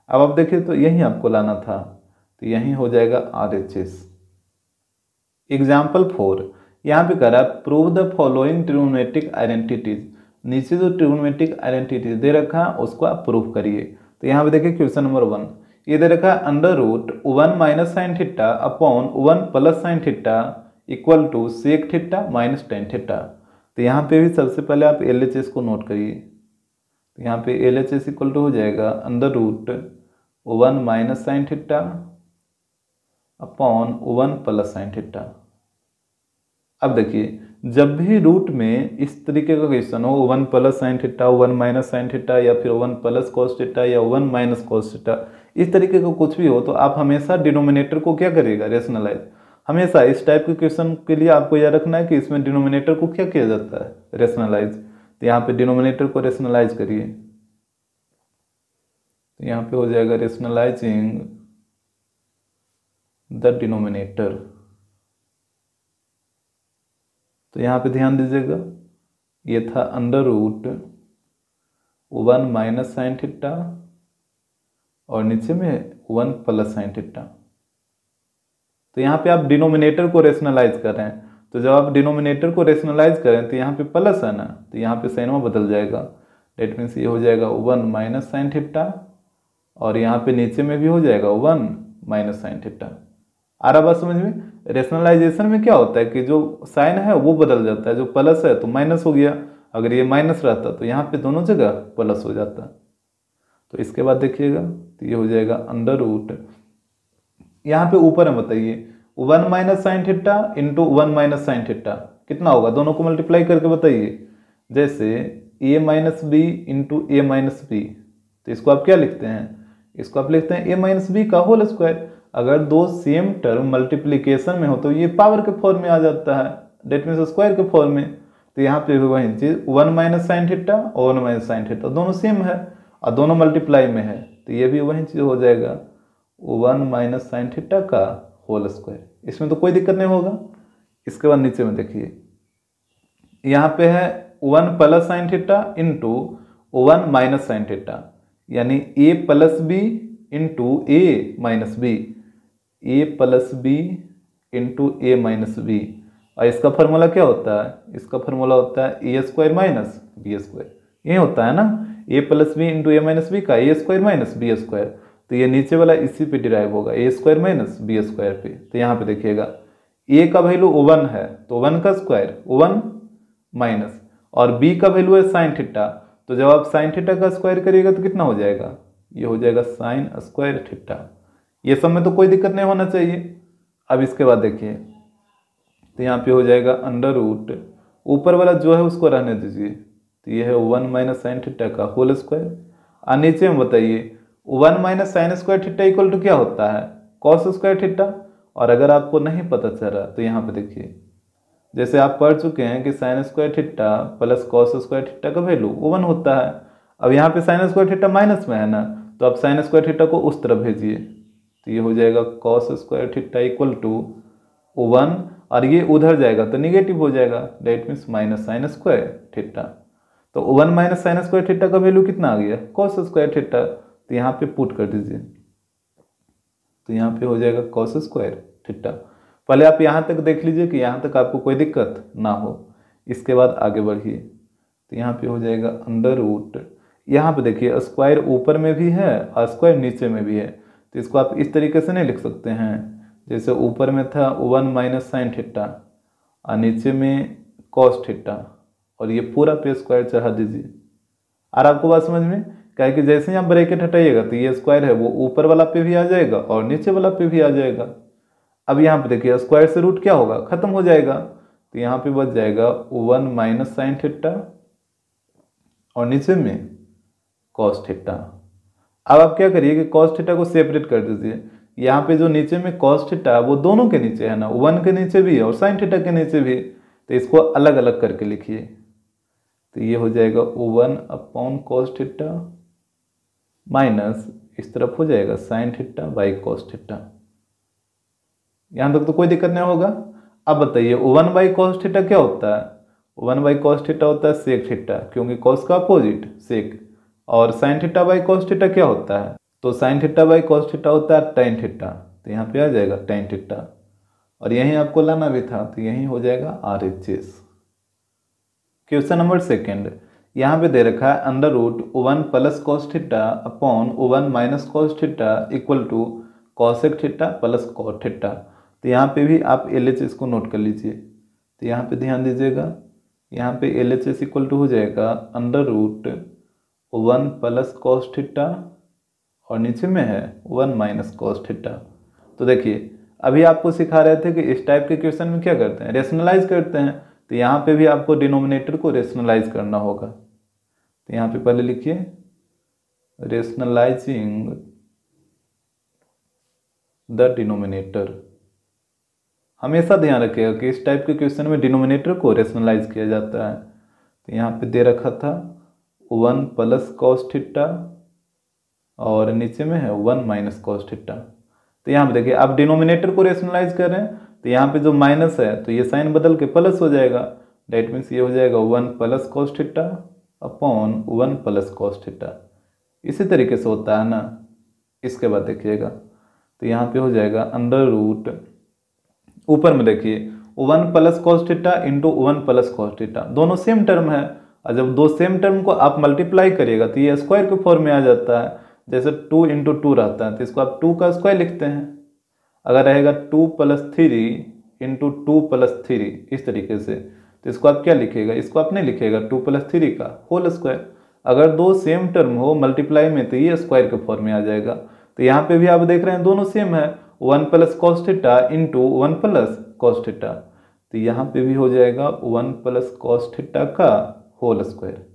अब आप देखिए तो यही आपको लाना था, तो यही हो जाएगा RHS। एग्जाम्पल 4 यहाँ पे कह रहा है prove the following trigonometric identities. नीचे जो ट्रिग्नोमेट्रिक आइडेंटिटीज दे रखा है उसको आप प्रूव करिए। तो यहाँ पे देखिए क्वेश्चन नंबर 1 ये दे रखा है √1 minus sine theta upon 1 plus sine theta equal to sec theta minus tan theta. तो यहाँ पे भी सबसे पहले आप LHS को नोट करिए। तो यहाँ पे LHS इक्वल टू हो जाएगा √1 minus sine theta upon 1 plus sine theta. अब देखिए जब भी रूट में इस तरीके का क्वेश्चन हो 1 plus sine theta 1 minus sine theta या फिर 1 प्लस कॉस थीटा या 1 माइनस कॉस थीटा, इस तरीके का कुछ भी हो तो आप हमेशा डिनोमिनेटर को क्या करिएगा, रेशनलाइज। हमेशा इस टाइप के क्वेश्चन के लिए आपको यह रखना है कि इसमें डिनोमिनेटर को क्या किया जाता है, रेशनलाइज। तो यहाँ पे डिनोमिनेटर को रेशनलाइज करिए। तो यहाँ पे हो जाएगा रेशनलाइजिंग द डिनोमिनेटर। तो यहाँ पे ध्यान दीजिएगा ये था √1 माइनस साइन थीटा और नीचे में 1 प्लस साइन थीटा। तो यहाँ पे आप डिनोमिनेटर को रेशनलाइज कर रहे हैं, तो जब आप डिनोमिनेटर को रेशनलाइज करें तो यहाँ पे प्लस है ना, तो यहाँ पे साइन में बदल जाएगा। डेट मीन्स ये हो जाएगा 1 माइनस साइन थीटा, और यहाँ पे नीचे में भी हो जाएगा 1 माइनस साइन थीटा। आ रहा बात समझ में। रेशनलाइजेशन में क्या होता है कि जो साइन है वो बदल जाता है, जो प्लस है तो माइनस हो गया, अगर ये माइनस रहता तो यहाँ पे दोनों जगह प्लस हो जाता। तो इसके बाद देखिएगा तो ये हो जाएगा √, यहाँ पे ऊपर में बताइए 1 minus sine theta into 1 minus sine theta कितना होगा, दोनों को मल्टीप्लाई करके बताइए। जैसे a minus b into a minus b, तो इसको आप क्या लिखते हैं, इसको आप लिखते हैं a माइनस बी का होल स्क्वायर। अगर दो सेम टर्म मल्टीप्लीकेशन में हो तो ये पावर के फॉर्म में आ जाता है, डेट मीन्स स्क्वायर के फॉर्म में। तो यहाँ पे भी वही चीज़ 1 माइनस साइन थीटा और 1 माइनस साइन थीटा दोनों सेम है और दोनों मल्टीप्लाई में है, तो ये भी वही चीज़ हो जाएगा 1 माइनस साइन थीटा का होल स्क्वायर। इसमें तो कोई दिक्कत नहीं होगा। इसके बाद नीचे में देखिए यहाँ पे है 1 plus sine theta into 1 minus sine theta, यानी a plus b into a minus b, a plus b into a minus b. और इसका फॉर्मूला क्या होता है, इसका फॉर्मूला होता है a square minus b square. ये होता है ना a plus b into a minus b का a square minus b square. तो ये नीचे वाला इसी पे डिराइव होगा a square minus b square पे। तो यहाँ पे देखिएगा a का वैल्यू 1 है तो 1 का स्क्वायर 1 माइनस, और b का वैल्यू है साइन थीटा, तो जब आप साइन थीटा का स्क्वायर करिएगा तो कितना हो जाएगा, ये हो जाएगा साइन स्क्वायर थीटा। ये सब में तो कोई दिक्कत नहीं होना चाहिए। अब इसके बाद देखिए तो यहाँ पे हो जाएगा √, ऊपर वाला जो है उसको रहने दीजिए, तो ये है 1 माइनस साइन थीटा का होल स्क्वायर। और नीचे में बताइए 1 minus sine square theta equal to क्या होता है, कॉस स्क्वायर थीटा। और अगर आपको नहीं पता चल रहा तो यहाँ पे देखिए जैसे आप पढ़ चुके हैं कि sine square theta plus cos square theta का वैल्यू 1 होता है। अब यहाँ पे साइन स्क्वायर थीटा माइनस में है ना, तो आप साइन स्क्वायर थीटा को उस तरफ भेजिए, तो ये हो जाएगा cos square theta equal to 1, और ये उधर जाएगा तो निगेटिव हो जाएगा, that means minus sine square theta. तो 1 माइनस साइन स्क्वायर थीटा का वैल्यू कितना आ गया, कॉस स्क्वायर थीटा। तो यहाँ पे पुट कर दीजिए, तो यहाँ पे हो जाएगा कॉस स्क्वायर थीटा। पहले आप यहाँ तक देख लीजिए कि यहाँ तक आपको कोई दिक्कत ना हो, इसके बाद आगे बढ़िए। तो यहाँ पे हो जाएगा √, यहाँ पे देखिए स्क्वायर ऊपर में भी है और स्क्वायर नीचे में भी है, तो इसको आप इस तरीके से नहीं लिख सकते हैं, जैसे ऊपर में था 1 माइनस साइन थीटा और नीचे में कॉस थीटा, और ये पूरा पे स्क्वायर चढ़ा दीजिए। और आपको बात समझ में क्या है कि जैसे ही आप ब्रैकेट हटाइएगा तो ये स्क्वायर है वो ऊपर वाला पे भी आ जाएगा और नीचे वाला पे भी आ जाएगा। अब यहाँ पे देखिए स्क्वायर से रूट क्या होगा, खत्म हो जाएगा, तो यहाँ पे बच जाएगा 1 माइनस साइन थीटा और नीचे में कॉस थीटा। अब आप क्या करिए कि कॉस थीटा को सेपरेट कर दीजिए। यहाँ पे जो नीचे में कॉस थीटा है वो दोनों के नीचे है ना, 1 के नीचे भी है और साइन थीटा के नीचे भी, तो इसको अलग अलग करके लिखिए। तो ये हो जाएगा 1 अपॉन कॉस थीटा माइनस इस तरफ हो जाएगा sine theta by cos theta. यहाँ तक तो कोई दिक्कत नहीं होगा। अब बताइए 1 बाई कॉस थीटा क्या होता है? 1 बाई कॉस थीटा होता है सेक थीटा, क्योंकि कॉस का अपोजिट सेक। और sign theta by cos theta क्या होता है? तो sign theta by cos theta होता है टेन थीटा, तो यहाँ पे आ जाएगा टेन थीटा, और यहीं आपको लाना भी था तो यहीं हो जाएगा RHS। क्वेश्चन नंबर सेकेंड, यहाँ पे दे रखा है under root 1 plus cos theta upon 1 minus cos theta equal to cosec theta plus cot theta. तो यहाँ पे भी आप LHS को नोट कर लीजिए। तो यहाँ पे ध्यान दीजिएगा, यहाँ पे LHS इक्वल टू हो जाएगा under root 1 plus cos theta और नीचे में है 1 माइनस कॉस थीटा। तो देखिए अभी आपको सिखा रहे थे कि इस टाइप के क्वेश्चन में क्या करते हैं, रेशनलाइज करते हैं। तो यहाँ पे भी आपको डिनोमिनेटर को रेशनलाइज करना होगा। तो यहाँ पे पहले लिखिए रेशनलाइजिंग द डिनोमिनेटर। हमेशा ध्यान रखिएगा कि इस टाइप के क्वेश्चन में डिनोमिनेटर को रेशनलाइज किया जाता है। तो यहाँ पे दे रखा था 1 प्लस कॉस थीटा और नीचे में है 1 माइनस कॉस थीटा। तो यहाँ पे देखिए आप डिनोमिनेटर को रेशनलाइज कर रहे हैं, तो यहाँ पे जो माइनस है तो ये साइन बदल के प्लस हो जाएगा। डेट मीन्स ये हो जाएगा 1 plus cos theta upon 1 plus cos theta. इसी तरीके से होता है ना। इसके बाद देखिएगा तो यहाँ पे हो जाएगा अंडर रूट, ऊपर में देखिए 1 plus cos theta into 1 plus cos theta, दोनों सेम टर्म है। और जब दो सेम टर्म को आप मल्टीप्लाई करिएगा तो ये स्क्वायर के फॉर्म में आ जाता है। जैसे 2 इंटू 2 रहता है तो इसको आप 2 का स्क्वायर लिखते हैं। अगर रहेगा 2 प्लस 3 इंटू 2 प्लस 3 इस तरीके से, तो इसको आप क्या लिखिएगा, इसको आप नहीं लिखिएगा 2 प्लस 3 का होल स्क्वायर। अगर दो सेम टर्म हो मल्टीप्लाई में तो ये स्क्वायर के फॉर्म में आ जाएगा। तो यहाँ पे भी आप देख रहे हैं दोनों सेम है, 1 plus cos theta into 1 plus cos theta. तो यहाँ पे भी हो जाएगा 1 प्लस कॉस थीटा का होल स्क्वायर।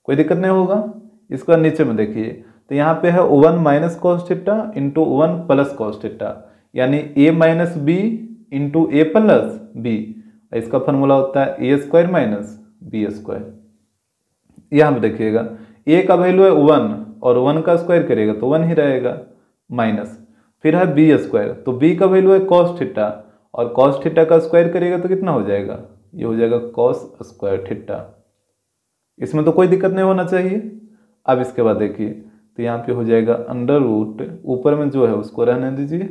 कोई दिक्कत नहीं होगा। इसका नीचे में देखिए तो यहाँ पे है 1 minus cos theta into 1 plus cos theta, यानी a minus b into a plus b. इसका फॉर्मूला होता है a square minus b square. यहाँ पे देखिएगा a का वैल्यू है 1 और 1 का स्क्वायर करेगा तो 1 ही रहेगा, माइनस फिर है बी स्क्वायर, तो b का वैल्यू है कॉस थीटा और कॉस थीटा का स्क्वायर करेगा तो कितना हो जाएगा, ये हो जाएगा कॉस स्क्वायर थीटा। इसमें तो कोई दिक्कत नहीं होना चाहिए। अब इसके बाद देखिए तो यहाँ पे हो जाएगा अंडर रूट, ऊपर में जो है उसको रहने दीजिए,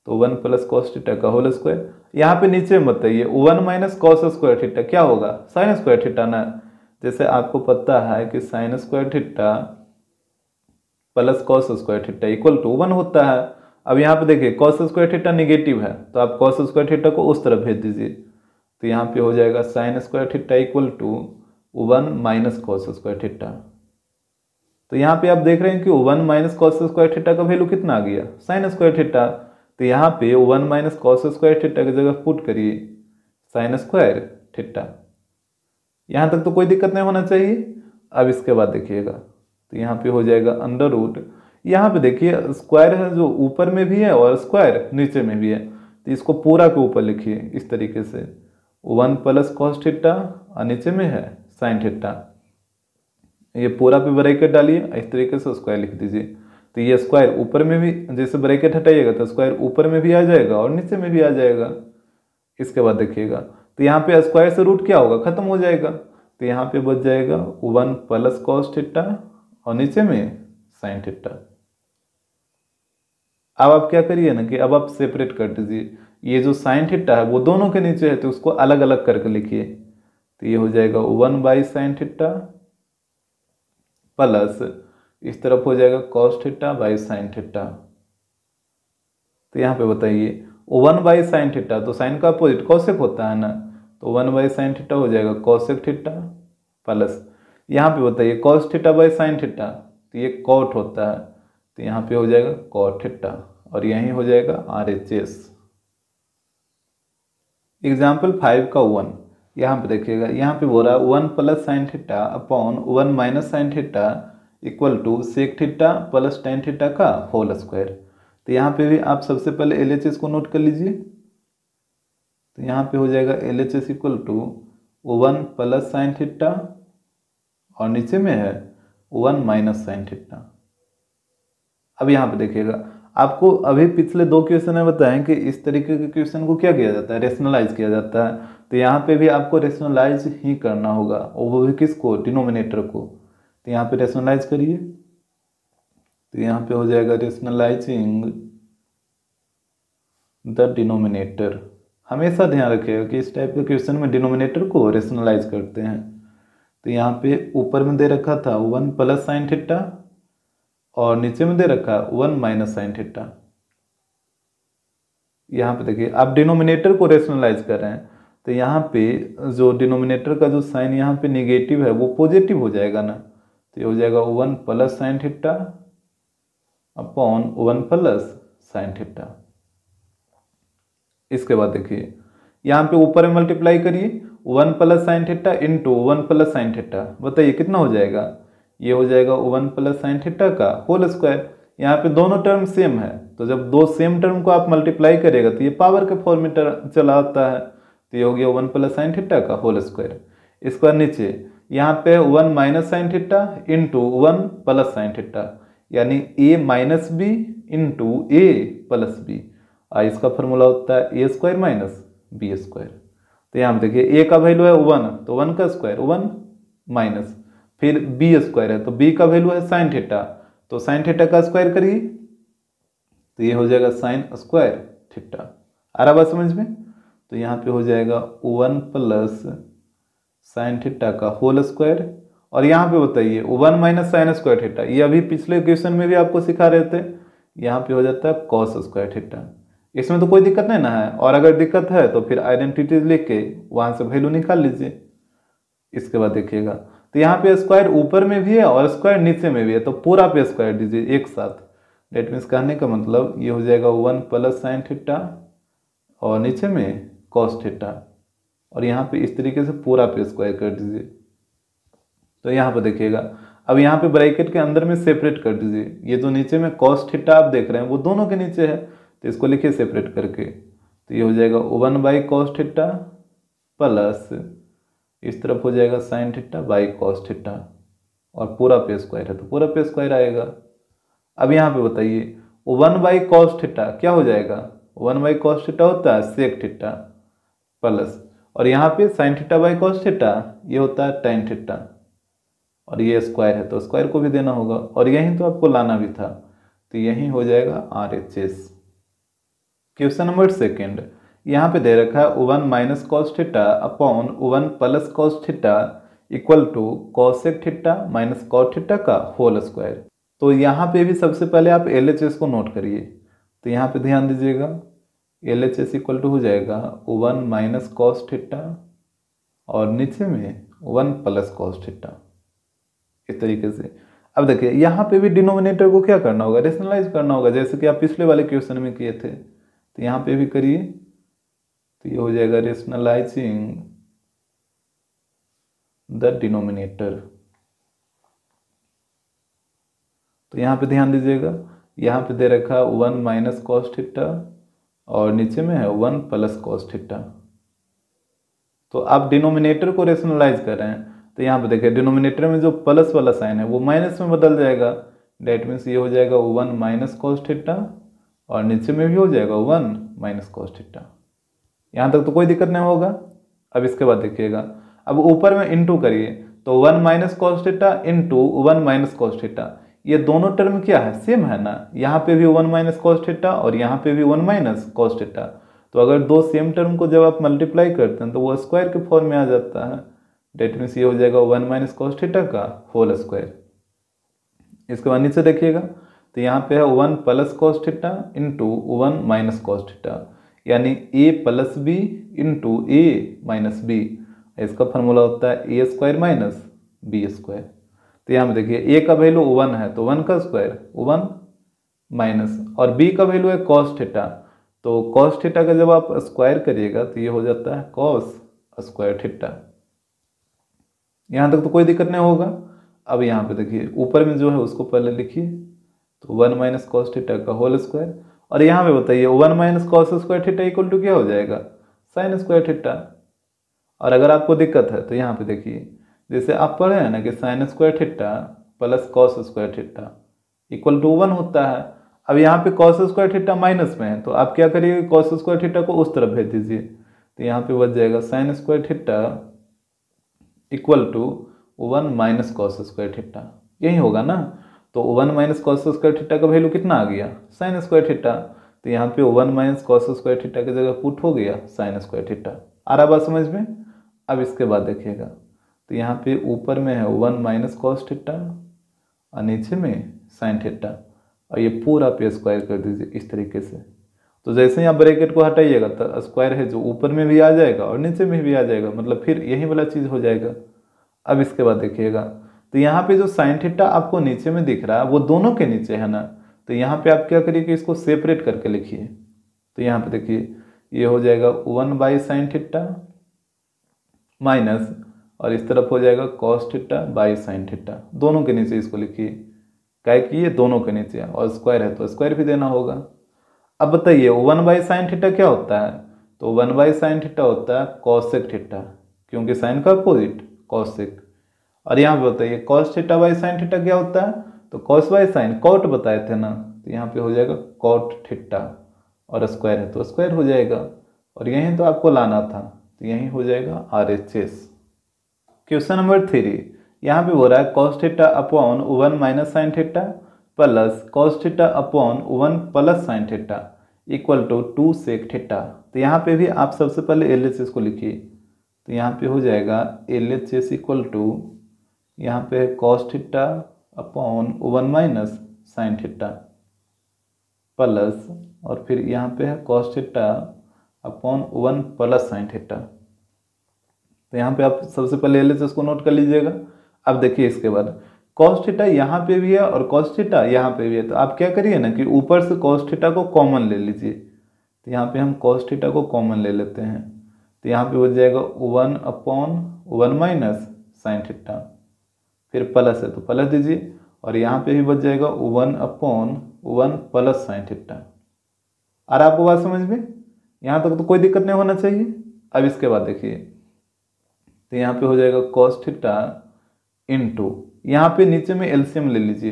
तो 1 प्लस कॉस थीटा का होल स्क्वायर। यहाँ पे नीचे मत बताइए 1 माइनस कॉस स्क्वायर थीटा क्या होगा, साइन स्क्वायर थीटा ना। जैसे आपको पता है कि sine square theta plus cos square theta equal to 1 होता है। अब यहाँ पे देखिए कॉस स्क्वायर थीटा निगेटिव है तो आप कॉस स्क्वायर थीटा को उस तरफ भेज दीजिए। तो यहाँ पे हो जाएगा sine square theta equal to 1 minus cos square theta. तो यहाँ पे आप देख रहे हैं कि 1 माइनस कॉस स्क्वायर थीटा का वैल्यू कितना आ गया, साइन स्क्वायर थीटा। तो यहाँ पे 1 माइनस कॉस स्क्वायर थीटा की जगह पुट करिए साइन स्क्वायर थीटा। यहाँ तक तो कोई दिक्कत नहीं होना चाहिए। अब इसके बाद देखिएगा तो यहाँ पे हो जाएगा अंडर रूट, यहाँ पे देखिए स्क्वायर है जो ऊपर में भी है और स्क्वायर नीचे में भी है, तो इसको पूरा के ऊपर लिखिए इस तरीके से 1 प्लस कॉस थीटा और नीचे में है साइन थीटा। ये पूरा पे ब्रैकेट डालिए, इस तरीके से स्क्वायर लिख दीजिए। तो ये स्क्वायर ऊपर में भी, जैसे ब्रैकेट हटाइएगा तो स्क्वायर ऊपर में भी आ जाएगा और नीचे में भी आ जाएगा। इसके बाद देखिएगा तो यहाँ पे स्क्वायर से रूट क्या होगा, खत्म हो जाएगा। तो यहाँ पे बच जाएगा 1 प्लस कॉस थीटा और नीचे में साइन थीटा। अब आप क्या करिए ना कि अब आप सेपरेट कर दीजिए, ये जो साइन थीटा है वो दोनों के नीचे है तो उसको अलग अलग करके लिखिए। तो ये हो जाएगा 1 बाई साइन थीटा प्लस इस तरफ हो जाएगा cos theta by sine theta. तो यहाँ पे बताइए 1 बाई साइन थीटा, तो साइन का अपोजिट कॉसेक होता है ना, तो 1 बाई साइन थीटा हो जाएगा कॉसेक थीटा प्लस यहाँ पे बताइए cos theta by sine theta, तो ये कॉट होता है, तो यहाँ पे हो जाएगा कॉट थीटा और यहीं हो जाएगा RHS। एग्जाम्पल 5 का 1 यहाँ पे देखिएगा, यहाँ पे बोल रहा है 1 plus sine theta upon 1 minus sine theta equal to sec theta plus tan theta का होल स्क्वायर। तो यहाँ पे भी आप सबसे पहले LHS को नोट कर लीजिए। तो यहाँ पे हो जाएगा LHS equal to 1 plus sine theta और नीचे में है 1 माइनस साइन थीटा। अब यहाँ पे देखिएगा, आपको अभी पिछले 2 क्वेश्चन में बताएं कि इस तरीके के क्वेश्चन को क्या किया जाता है, रेशनलाइज किया जाता है। तो यहाँ पे भी आपको रेशनलाइज ही करना होगा, और वो भी किसको, डिनोमिनेटर को। तो यहाँ पे रेशनलाइज करिए, तो यहाँ पे हो जाएगा रेशनलाइजिंग द डिनोमिनेटर। हमेशा ध्यान रखिएगा कि इस टाइप के क्वेश्चन में डिनोमिनेटर को रेशनलाइज करते हैं। तो यहाँ पे ऊपर में दे रखा था 1 प्लस साइन थीटा और नीचे में दे रखा 1 माइनस साइन थीटा। यहाँ पे देखिए आप डिनोमिनेटर को रेशनलाइज कर रहे हैं, तो यहाँ पे जो डिनोमिनेटर का जो साइन यहाँ पे निगेटिव है वो पॉजिटिव हो जाएगा ना, तो ये हो जाएगा 1 plus sine theta upon 1 plus sine theta. इसके बाद देखिए यहाँ पे ऊपर में मल्टीप्लाई करिए 1 plus sine theta into 1 plus sine theta, बताइए कितना हो जाएगा, ये हो जाएगा 1 प्लस साइन थीटा का होल स्क्वायर। यहाँ पे दोनों टर्म सेम है, तो जब 2 सेम टर्म को आप मल्टीप्लाई करेगा तो ये पावर के फॉर्म में चला आता है, तो ये हो गया 1 प्लस साइन थीटा का होल स्क्वायर। इसके बाद नीचे यहाँ पे 1 minus sine theta into 1 plus sine theta, यानी a minus b into a plus b. इसका फॉर्मूला होता है a square minus b square. तो यहाँ पे देखिए a का वैल्यू है 1, तो 1 का स्क्वायर 1 माइनस, फिर बी स्क्वायर है तो b का वैल्यू है साइन थीटा, तो साइन थीटा का स्क्वायर करिए, तो ये हो जाएगा साइन स्क्वायर थीटा। आ रहा बात समझ में। तो यहाँ पे हो जाएगा 1 प्लस साइन थीटा का होल स्क्वायर, और यहाँ पे बताइए 1 माइनस साइन स्क्वायर थीटा, ये अभी पिछले क्वेश्चन में भी आपको सिखा रहे थे, यहाँ पे हो जाता है कॉस स्क्वायर थीटा। इसमें तो कोई दिक्कत नहीं ना है, और अगर दिक्कत है तो फिर आइडेंटिटीज लिख के वहाँ से वैल्यू निकाल लीजिए। इसके बाद देखिएगा, तो यहाँ पे स्क्वायर ऊपर में भी है और स्क्वायर नीचे में भी है, तो पूरा पे स्क्वायर दीजिए एक साथ। डेट मीन्स कहने का मतलब ये हो जाएगा 1 प्लस साइन थीटा और नीचे में कॉस थीटा, और यहाँ पे इस तरीके से पूरा पे स्क्वायर कर दीजिए। तो यहाँ पे देखिएगा, अब यहाँ पे ब्रैकेट के अंदर में सेपरेट कर दीजिए, ये जो नीचे में कॉस थीटा आप देख रहे हैं वो दोनों के नीचे है, तो इसको लिखिए सेपरेट करके। तो ये हो जाएगा 1 बाई कॉस थीटा प्लस इस तरफ हो जाएगा sine theta by cos theta, और पूरा पे स्क्वायर है तो पूरा पे स्क्वायर आएगा। अब यहाँ पे बताइए 1 बाई कॉस थीटा क्या हो जाएगा, 1 बाई कॉस थीटा होता है सेक थीटा प्लस, और यहाँ पे sign theta by cos theta ये होता है टेन थीटा, और ये स्क्वायर है तो स्क्वायर को भी देना होगा, और यहीं तो आपको लाना भी था, तो यहीं हो जाएगा RHS। क्वेश्चन नंबर 2 यहाँ पे दे रखा है 1 minus cos theta upon 1 plus cos theta equal to cosec theta minus cot theta का होल स्क्वायर। तो यहाँ पे भी सबसे पहले आप LHS को नोट करिए, तो यहाँ पे ध्यान दीजिएगा LHS इक्वल टू हो जाएगा 1 माइनस कॉस थीटा और नीचे में 1 प्लस कॉस थीटा, इस तरीके से। अब देखिए यहाँ पे भी डिनोमिनेटर को क्या करना होगा, रेशनलाइज करना होगा, जैसे कि आप पिछले वाले क्वेश्चन में किए थे, तो यहाँ पे भी करिए। तो ये हो जाएगा रेशनलाइजिंग द डिनोमिनेटर। तो यहाँ पे ध्यान दीजिएगा, यहाँ पे दे रखा 1 माइनस कॉस थीटा और नीचे में है 1 प्लस कॉस थीटा। तो आप डिनोमिनेटर को रेशनलाइज कर रहे हैं, तो यहाँ पे देखिए डिनोमिनेटर में जो प्लस वाला साइन है वो माइनस में बदल जाएगा, डेट मीन्स ये हो जाएगा 1 माइनस कॉस थीटा और नीचे में भी हो जाएगा 1 माइनस कॉस थीटा। यहाँ तक तो कोई दिक्कत नहीं होगा। अब इसके बाद देखिएगा, अब ऊपर में इंटू करिए, तो 1 minus cos theta into 1 minus cos theta, ये दोनों टर्म क्या है, सेम है ना। यहाँ पे भी 1 माइनस कॉस थीटा और यहाँ पे भी 1 माइनस कॉस थीटा, तो अगर दो सेम टर्म को जब आप मल्टीप्लाई करते हैं तो वो स्क्वायर के फॉर्म में आ जाता है, डेट मीन्स ये हो जाएगा 1 माइनस कॉस थीटा का होल स्क्वायर। इसके बाद नीचे देखिएगा तो यहाँ पे है 1 plus cos theta into 1 minus cos theta, यानी a plus b into a minus b. इसका फॉर्मूला होता है a square minus b square. तो यहाँ पे देखिए a का वैल्यू 1 है तो 1 का स्क्वायर 1 माइनस, और b का वैल्यू है कॉस थीटा, तो कॉस थीटा का जब आप स्क्वायर करिएगा तो ये हो जाता है कॉस स्क्वायर थीटा। यहाँ तक तो कोई दिक्कत नहीं होगा। अब यहाँ पे देखिए ऊपर में जो है उसको पहले लिखिए, तो 1 माइनस कॉस थीटा का होल स्क्वायर, और यहाँ पे बताइए 1 minus cos square theta equal to क्या हो जाएगा, साइन स्क्वायर थीटा। और अगर आपको दिक्कत है तो यहाँ पे देखिए जैसे आप पढ़े हैं ना कि sine square theta plus cos square theta equal to 1 होता है। अब यहाँ पे कॉस स्क्वायर थीटा माइनस में है तो आप क्या करिए, कॉस स्क्वायर थीटा को उस तरफ भेज दीजिए, तो यहाँ पे बच जाएगा sine square theta equal to 1 minus cos square theta, यही होगा ना। तो 1 माइनस कॉस स्क्वायर थीटा का वैल्यू कितना आ गया, साइन स्क्वायर थीटा, तो यहाँ पे 1 माइनस कॉस स्क्वायर थीटा की जगह पुट हो गया साइन स्क्वायर थीटा। आ रहा बात समझ में। अब इसके बाद देखिएगा तो यहाँ पे ऊपर में है 1 माइनस कॉस थीटा और नीचे में साइन थीटा, और ये पूरा पे स्क्वायर कर दीजिए इस तरीके से। तो जैसे ही आप ब्रैकेट को हटाइएगा तो स्क्वायर है जो ऊपर में भी आ जाएगा और नीचे में भी आ जाएगा, मतलब फिर यही वाला चीज़ हो जाएगा। अब इसके बाद देखिएगा तो यहाँ पे जो साइन थीटा आपको नीचे में दिख रहा है वो दोनों के नीचे है ना, तो यहाँ पे आप क्या करिए कि इसको सेपरेट करके लिखिए। तो यहाँ पे देखिए ये हो जाएगा 1 बाई साइन थीटा माइनस, और इस तरफ हो जाएगा cos theta by sine theta, दोनों के नीचे इसको लिखिए, क्या कि ये दोनों के नीचे है और स्क्वायर है तो स्क्वायर भी देना होगा। अब बताइए 1 बाई साइन थीटा क्या होता है, तो 1 बाई साइन थीटा होता है कॉसेक थीटा, क्योंकि साइन का अपोजिट कॉसेक। और यहाँ पे बताइए cos theta by sine theta क्या होता है, तो कॉस बाई साइन कॉट बताए थे ना, तो यहाँ पे हो जाएगा कॉट थीटा, और स्क्वायर है तो स्क्वायर हो जाएगा, और यहीं तो आपको लाना था, तो यहीं हो जाएगा RHS। क्वेश्चन नंबर 3 यहाँ पे हो रहा है cos theta upon 1 minus sine theta plus cos theta upon 1 plus sine theta equal to 2 sec theta. तो यहाँ पे भी आप सबसे पहले LHS को लिखिए, तो यहाँ पे हो जाएगा LHS इक्वल टू, यहाँ पे है cos theta upon 1 minus sine theta plus, और फिर यहाँ पे है cos theta upon 1 plus sine theta. तो यहाँ पे आप सबसे पहले LHS को नोट कर लीजिएगा। अब देखिए इसके बाद कॉस थीटा यहाँ पे भी है और कॉस थीटा यहाँ पे भी है, तो आप क्या करिए ना कि ऊपर से कॉस थीटा को कॉमन ले लीजिए। तो यहाँ पे हम कॉस थीटा को कॉमन ले लेते हैं, तो यहाँ पे हो जाएगा 1 अपॉन 1 माइनस साइन थीटा, फिर प्लस है तो प्लस दीजिए, और यहाँ पे भी बच जाएगा 1 अपॉन 1 प्लस साइन थीटा। और आपको बात समझ में, यहाँ तक तो कोई दिक्कत नहीं होना चाहिए। अब इसके बाद देखिए तो यहाँ पे हो जाएगा कॉस थीटा इंटू, यहाँ पे नीचे में एलसीएम ले लीजिए,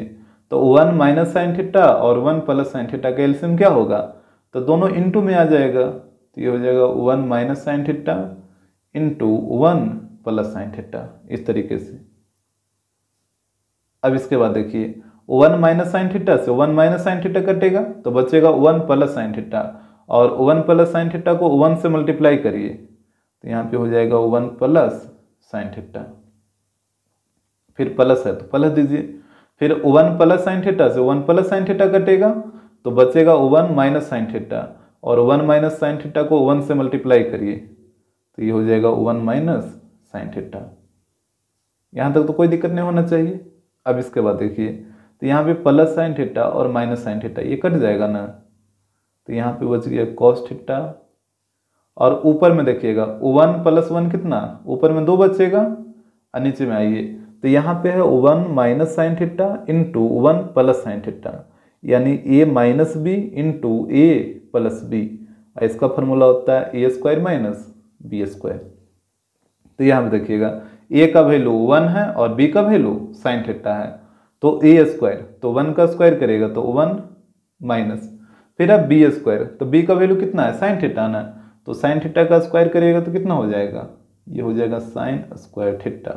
तो 1 माइनस साइन थीटा और 1 प्लस साइन थीटा का एलसीएम क्या होगा, तो दोनों इंटू में आ जाएगा, तो ये हो जाएगा 1 minus sine theta into 1 plus sine theta, इस तरीके से। अब इसके बाद देखिए 1 माइनस साइन थीटा से 1 माइनस साइन थीटा कटेगा तो बचेगा 1 प्लस साइन थीटा, और 1 प्लस साइन थीटा को 1 से मल्टीप्लाई करिए, तो यहाँ पे हो जाएगा 1 प्लस साइन थीटा, फिर प्लस है तो प्लस दीजिए, फिर 1 प्लस साइन थीटा से 1 प्लस साइन थीटा कटेगा तो बचेगा 1 माइनस साइन थीटा, और 1 माइनस साइन थीटा को 1 से मल्टीप्लाई करिए, तो ये हो जाएगा 1 माइनस साइन थीटा। यहाँ तक तो कोई दिक्कत नहीं होना चाहिए। अब इसके बाद देखिए तो यहाँ पे प्लस साइन थीटा और माइनस साइन थीटा ये कट जाएगा ना, तो यहाँ पे बच गया कॉस थीटा, और ऊपर में देखिएगा 1 प्लस 1 कितना, ऊपर में 2 बचेगा, और नीचे में आइए तो यहाँ पे है 1 minus sine theta into 1 plus sine theta, यानी a minus b into a plus b, इसका फॉर्मूला होता है a square minus b square. तो यहाँ पे देखिएगा a का वैल्यू 1 है और b का वैल्यू साइन थीटा है, तो a स्क्वायर तो 1 का स्क्वायर करेगा तो 1 माइनस, फिर अब b स्क्वायर तो b का वैल्यू कितना है साइन थीटा ना, तो साइन थीटा का स्क्वायर करिएगा तो कितना हो जाएगा, ये हो जाएगा साइन स्क्वायर थीटा।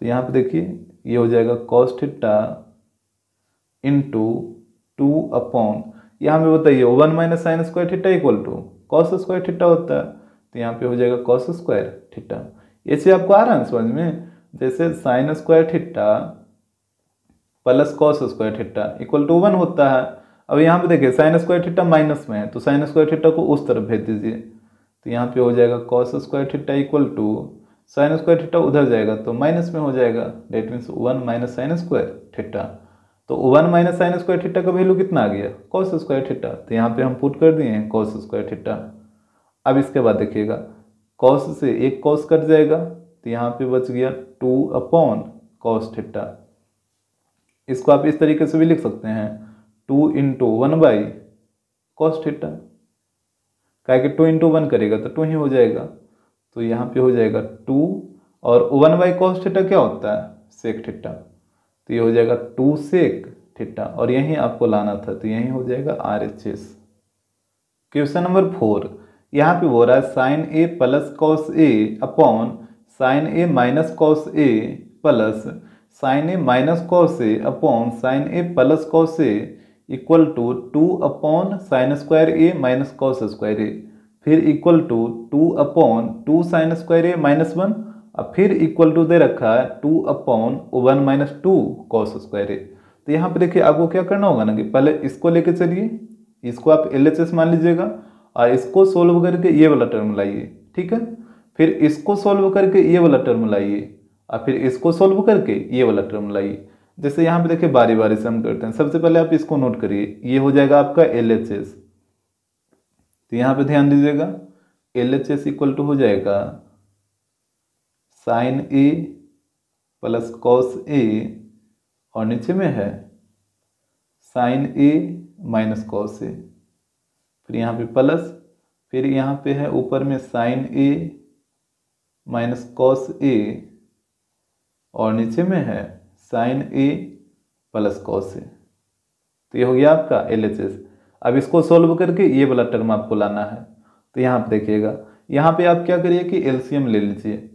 तो यहाँ पे देखिए ये हो जाएगा कॉस थीटा इंटू 2 अपॉन, यहाँ पे बताइए 1 minus sine square theta equal to cos square theta होता है, तो यहाँ पे हो जाएगा कॉस स्क्वायर थीटा। ये चीज आपको आ रहा है समझ में, जैसे sine square theta plus cos square theta equal to 1 होता है। अब यहाँ पे देखिए साइन स्क्वायर थीटा माइनस में है, तो साइन स्क्वायर थीटा को उस तरफ भेज दीजिए, तो यहाँ पे हो जाएगा cos square theta equal to sine square theta उधर जाएगा तो माइनस में हो जाएगा, that means 1 minus sine square theta. तो 1 माइनस साइन स्क्वायर थीटा का वैल्यू कितना आ गया, कॉस स्क्वायर थीटा, तो यहाँ पे हम पुट कर दिए हैं कॉस स्क्वायर थीटा। अब इसके बाद देखिएगा कॉस से एक कॉस कट जाएगा, तो यहाँ पे बच गया 2 अपॉन कॉस थीटा। इसको आप इस तरीके से भी लिख सकते हैं 2 इंटू 1 बाई कॉस थीटा, क्या कि 2 इंटू 1 करेगा तो 2 ही हो जाएगा, तो यहाँ पे हो जाएगा 2 और 1 बाई कॉस थीटा क्या होता है, सेक थीटा, तो ये हो जाएगा 2 सेक थीटा और यहीं आपको लाना था, तो यहीं हो जाएगा RHS। क्वेश्चन नंबर 4, यहाँ पे हो रहा है sine A plus cos A upon sine A minus cos A plus sine A minus cos A upon sine A plus cos A equal to 2 upon sine square A minus cos square A, फिर equal to 2 upon 2 sine square A minus 1 और फिर इक्वल टू दे रखा है 2 upon 1 minus 2 cos square A. तो यहाँ पे देखिए आपको क्या करना होगा ना कि पहले इसको लेके चलिए, इसको आप LHS मान लीजिएगा और इसको सोल्व करके ये वाला टर्म लाइए, ठीक है, फिर इसको सोल्व करके ये वाला टर्म लाइए और फिर इसको सोल्व करके ये वाला टर्म लाइए। जैसे यहाँ पे देखिए बारी बारी से हम करते हैं, सबसे पहले आप इसको नोट करिए, ये हो जाएगा आपका LHS, तो यहाँ पे ध्यान दीजिएगा LHS इक्वल टू हो जाएगा साइन ए प्लस कॉस ए और नीचे में है साइन ए माइनस कॉस ए, फिर यहाँ पे प्लस, फिर यहाँ पे है ऊपर में साइन ए माइनस कॉस ए और नीचे में है साइन ए प्लस कॉस ए, तो ये हो गया आपका LHS। अब इसको सोल्व करके ये वाला टर्म आपको लाना है, तो यहाँ पे देखिएगा, यहाँ पे आप क्या करिए कि LCM ले लीजिए,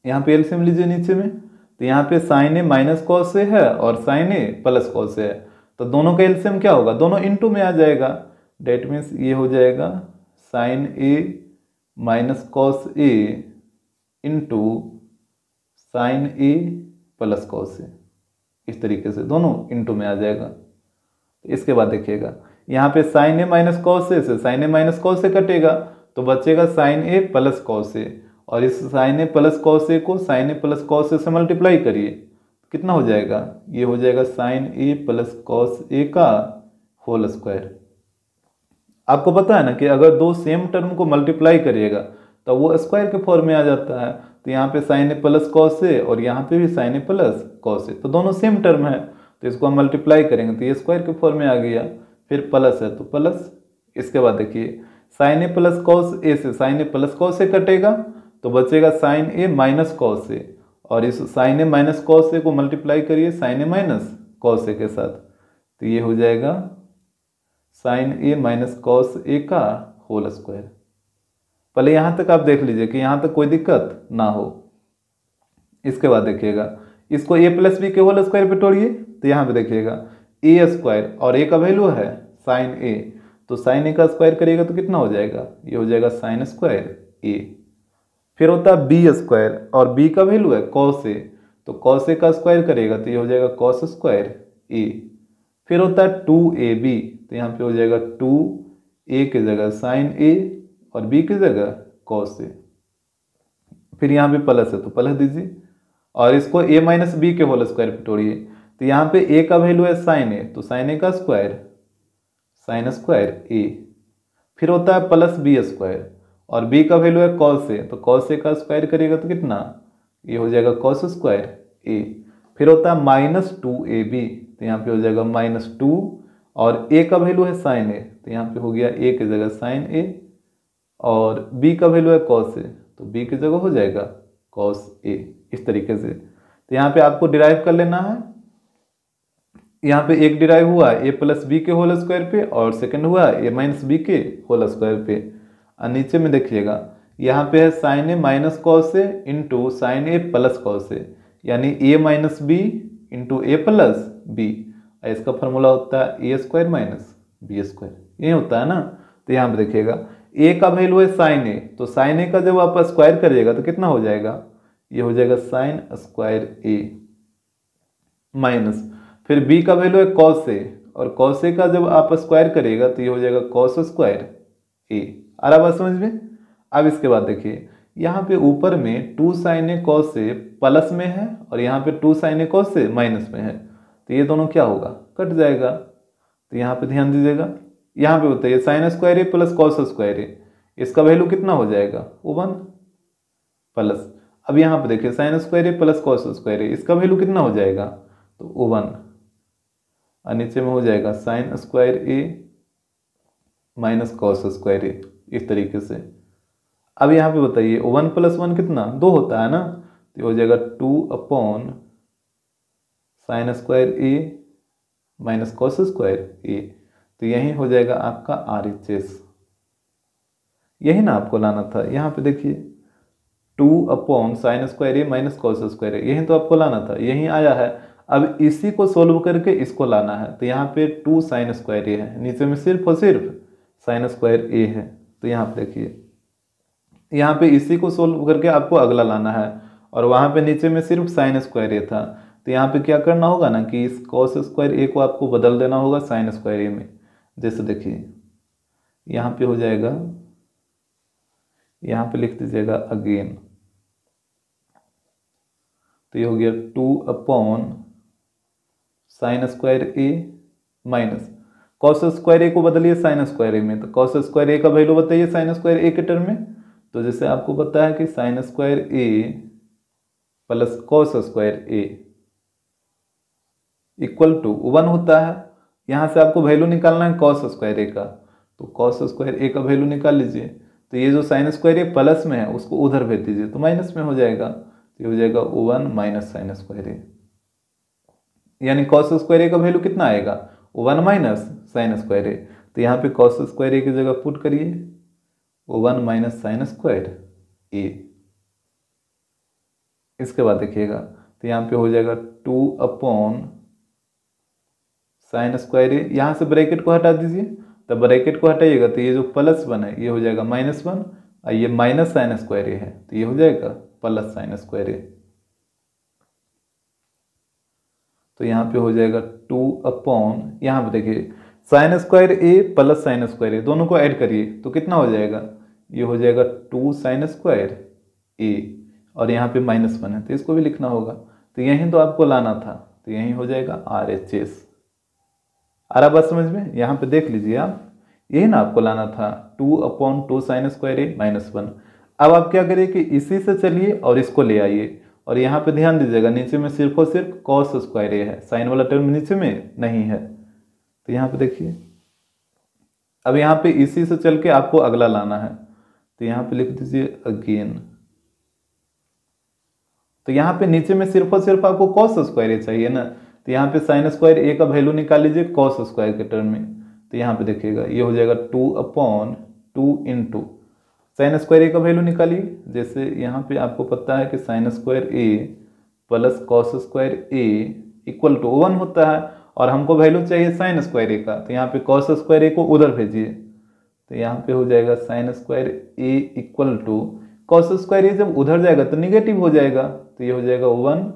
यहाँ पे LCM लीजिए नीचे में, तो यहाँ पे साइन ए माइनस कॉस ए है और साइन ए प्लस कॉस ए है, तो दोनों का LCM क्या होगा, दोनों इनटू में आ जाएगा, डेट मीन्स ये हो जाएगा sign A minus cos a into sine A plus cos ए, इस तरीके से दोनों इनटू में आ जाएगा। तो इसके बाद देखिएगा यहाँ पे साइन ए माइनस कॉस ए से साइन ए माइनस कॉस ए कटेगा, तो बचेगा साइन ए प्लस कॉस ए, और इस साइन ए प्लस कॉस ए को साइन ए प्लस कॉस ए से मल्टीप्लाई करिए, कितना हो जाएगा, ये हो जाएगा साइन ए प्लस कॉस ए का होल स्क्वायर। आपको पता है ना कि अगर दो सेम टर्म को मल्टीप्लाई करिएगा तो वो स्क्वायर के फॉर्म में आ जाता है, तो यहाँ पे साइन ए प्लस कॉस ए और यहाँ पे भी साइन ए प्लस कॉस ए, तो दोनों सेम टर्म है, तो इसको हम मल्टीप्लाई करेंगे तो ये स्क्वायर के फॉर्म में आ गया, फिर प्लस है तो प्लस। इसके बाद देखिए साइन ए प्लस कॉस ए से साइन ए प्लस कॉस ए कटेगा, तो बचेगा साइन ए माइनस कॉस ए, और इस साइन ए माइनस कॉस ए को मल्टीप्लाई करिए साइन ए माइनस कॉस ए के साथ, तो ये हो जाएगा साइन ए माइनस कॉस ए का होल स्क्वायर। पहले यहाँ तक आप देख लीजिए कि यहाँ तक कोई दिक्कत ना हो। इसके बाद देखिएगा इसको ए प्लस बी के होल स्क्वायर पे तोड़िए, तो यहाँ पे देखिएगा ए स्क्वायर और ए का वैल्यू है साइन ए, तो साइन ए का स्क्वायर करिएगा तो कितना हो जाएगा, ये हो जाएगा साइन स्क्वायर ए। फिर होता है बी स्क्वायर और बी का वैल्यू है कॉस ए, तो कॉस ए का स्क्वायर करेगा तो ये हो जाएगा कॉस स्क्वायर ए। फिर होता है 2ab, तो यहाँ पे हो जाएगा 2a की जगह साइन ए और b की जगह कॉस ए। फिर यहाँ पे प्लस है तो प्लस दीजिए और इसको a माइनस बी के होल स्क्वायर पे तोड़िए, तो यहाँ पे a का वैल्यू है साइन ए, तो साइन ए का स्क्वायर साइन स्क्वायर ए। फिर होता है प्लस बी स्क्वायर और b का वैल्यू है कॉस ए, तो कॉस ए का स्क्वायर करिएगा तो कितना, ये हो जाएगा कॉस स्क्वायर ए। फिर होता है माइनस 2ab, तो यहाँ पे हो जाएगा माइनस 2 और a का वैल्यू है साइन ए, तो यहाँ पे हो गया a की जगह साइन ए और b का वैल्यू है कॉस ए, तो b की जगह हो जाएगा कॉस ए, इस तरीके से। तो यहाँ पे आपको डिराइव कर लेना है, यहाँ पे एक डिराइव हुआ है a प्लस बी के होल स्क्वायर पे और सेकंड हुआ है a माइनस बी के होल स्क्वायर पे। और नीचे में देखिएगा यहाँ पे है sine A minus cos a into sine A plus cos a, यानी a minus b into a plus b, इसका फॉर्मूला होता है a square minus b square, ये होता है ना। तो यहाँ पे देखिएगा a का वैल्यू है साइन ए, तो साइन ए का जब आप स्क्वायर करिएगा तो कितना हो जाएगा, ये हो जाएगा साइन स्क्वायर ए। माइनस, फिर b का वैल्यू है कॉस ए, और कॉस ए का जब आप स्क्वायर करेगा तो ये हो जाएगा कॉस स्क्वायर ए। आ रहा बात समझ में। अब इसके बाद देखिए यहाँ पे ऊपर में 2 sin ए cos ए प्लस में है और यहाँ पे 2 sin ए cos ए माइनस में है, तो ये दोनों क्या होगा, कट जाएगा। तो यहाँ पे ध्यान दीजिएगा, यहाँ पे बताइए sine square a plus cos square ए, इसका वैल्यू कितना हो जाएगा 1 प्लस, अब यहाँ पे देखिए sign square a plus cos square ए, इसका वैल्यू कितना हो जाएगा तो 1, और नीचे में हो जाएगा sine square A minus cos square ए, इस तरीके से। अब यहाँ पे बताइए 1 + 1 कितना 2 होता है ना, तो ये हो जाएगा 2 upon sine square A minus cos square A, तो यही हो जाएगा आपका RHS। यही ना आपको लाना था, यहाँ पे देखिए 2 upon sine square A minus cos square ए, यही तो आपको लाना था, यही आया है। अब इसी को सोल्व करके इसको लाना है, तो यहाँ पे 2 साइन स्क्वायर ए है, नीचे में सिर्फ और सिर्फ साइन स्क्वायर ए है। तो यहाँ पे देखिए यहाँ पे इसी को सोल्व करके आपको अगला लाना है, और वहाँ पे नीचे में सिर्फ साइन स्क्वायर ए था, तो यहाँ पे क्या करना होगा ना कि इस कॉस स्क्वायर ए को आपको बदल देना होगा साइन स्क्वायर ए में। जैसे देखिए यहाँ पे हो जाएगा, यहाँ पे लिख दीजिएगा अगेन, तो ये हो गया 2 upon sine square A minus cos square ए को बदलिए साइन स्क्वायर ए में, तो कॉस स्क्वायर ए का वैल्यू बताइए साइन स्क्वायर ए के टर्म में। तो जैसे आपको पता है कि sine square a plus cos square A equal to 1 होता है। यहाँ से आपको वैल्यू निकालना है कॉस स्क्वायर ए का, तो कॉस स्क्वायर ए का वैल्यू निकाल लीजिए। तो ये जो साइन स्क्वायर ए प्लस में है उसको उधर भेज दीजिए, तो माइनस में हो जाएगा, तो ये हो जाएगा 1 माइनस साइन स्क्वायर ए, यानी कॉस स्क्वायर ए का वैल्यू कितना आएगा 1 माइनस साइन स्क्वायर ए। तो यहाँ पे कॉस स्क्वायर ए की जगह पुट करिए 1 माइनस साइन स्क्वायर ए। इसके बाद देखिएगा तो यहाँ पे हो जाएगा 2 अपॉन साइन स्क्वायर ए, यहाँ से ब्रैकेट को हटा दीजिए, तब ब्रैकेट को हटाइएगा तो ये जो +1 है ये हो जाएगा -1, और ये माइनस साइन स्क्वायर ए है तो ये हो जाएगा प्लस साइन स्क्वायर ए। तो यहाँ पे हो जाएगा 2 अपॉन, यहाँ पे देखिए sign square a plus sine square ए दोनों को ऐड करिए तो कितना हो जाएगा, ये हो जाएगा 2 साइन स्क्वायर ए, और यहाँ पे -1 है तो इसको भी लिखना होगा, तो यही तो आपको लाना था, तो यही हो जाएगा RHS। आ रहा बात समझ में। यहाँ पे देख लीजिए आप, यही ना आपको लाना था 2 अपॉन 2 साइन स्क्वायर ए -1। अब आप क्या करिए कि इसी से चलिए और इसको ले आइए, और यहाँ पे ध्यान दीजिएगा नीचे में सिर्फ और सिर्फ कॉस स्क्वायर ए है, साइन वाला टर्म नीचे में नहीं है। तो यहाँ पे देखिए अब यहाँ पे इसी से चल के आपको अगला लाना है, तो यहाँ पे लिख दीजिए अगेन। तो यहाँ पे नीचे में सिर्फ और सिर्फ आपको कॉस स्क्वायर ए चाहिए ना, तो यहाँ पे साइन स्क्वायर ए का वैल्यू निकाल लीजिए कॉस स्क्वायर के टर्म में। तो यहाँ पे देखिएगा ये हो जाएगा 2 अपॉन 2 इंटू साइन स्क्वायर ए का वैल्यू निकालिए। जैसे यहाँ पे आपको पता है कि sine square a plus cos square A equal to 1 होता है, और हमको वैल्यू चाहिए साइन स्क्वायर ए का, तो यहाँ पे कॉस स्क्वायर ए को उधर भेजिए। तो यहाँ पे हो जाएगा sine square A equal to cos square A, जब उधर जाएगा तो निगेटिव हो जाएगा, तो ये हो जाएगा 1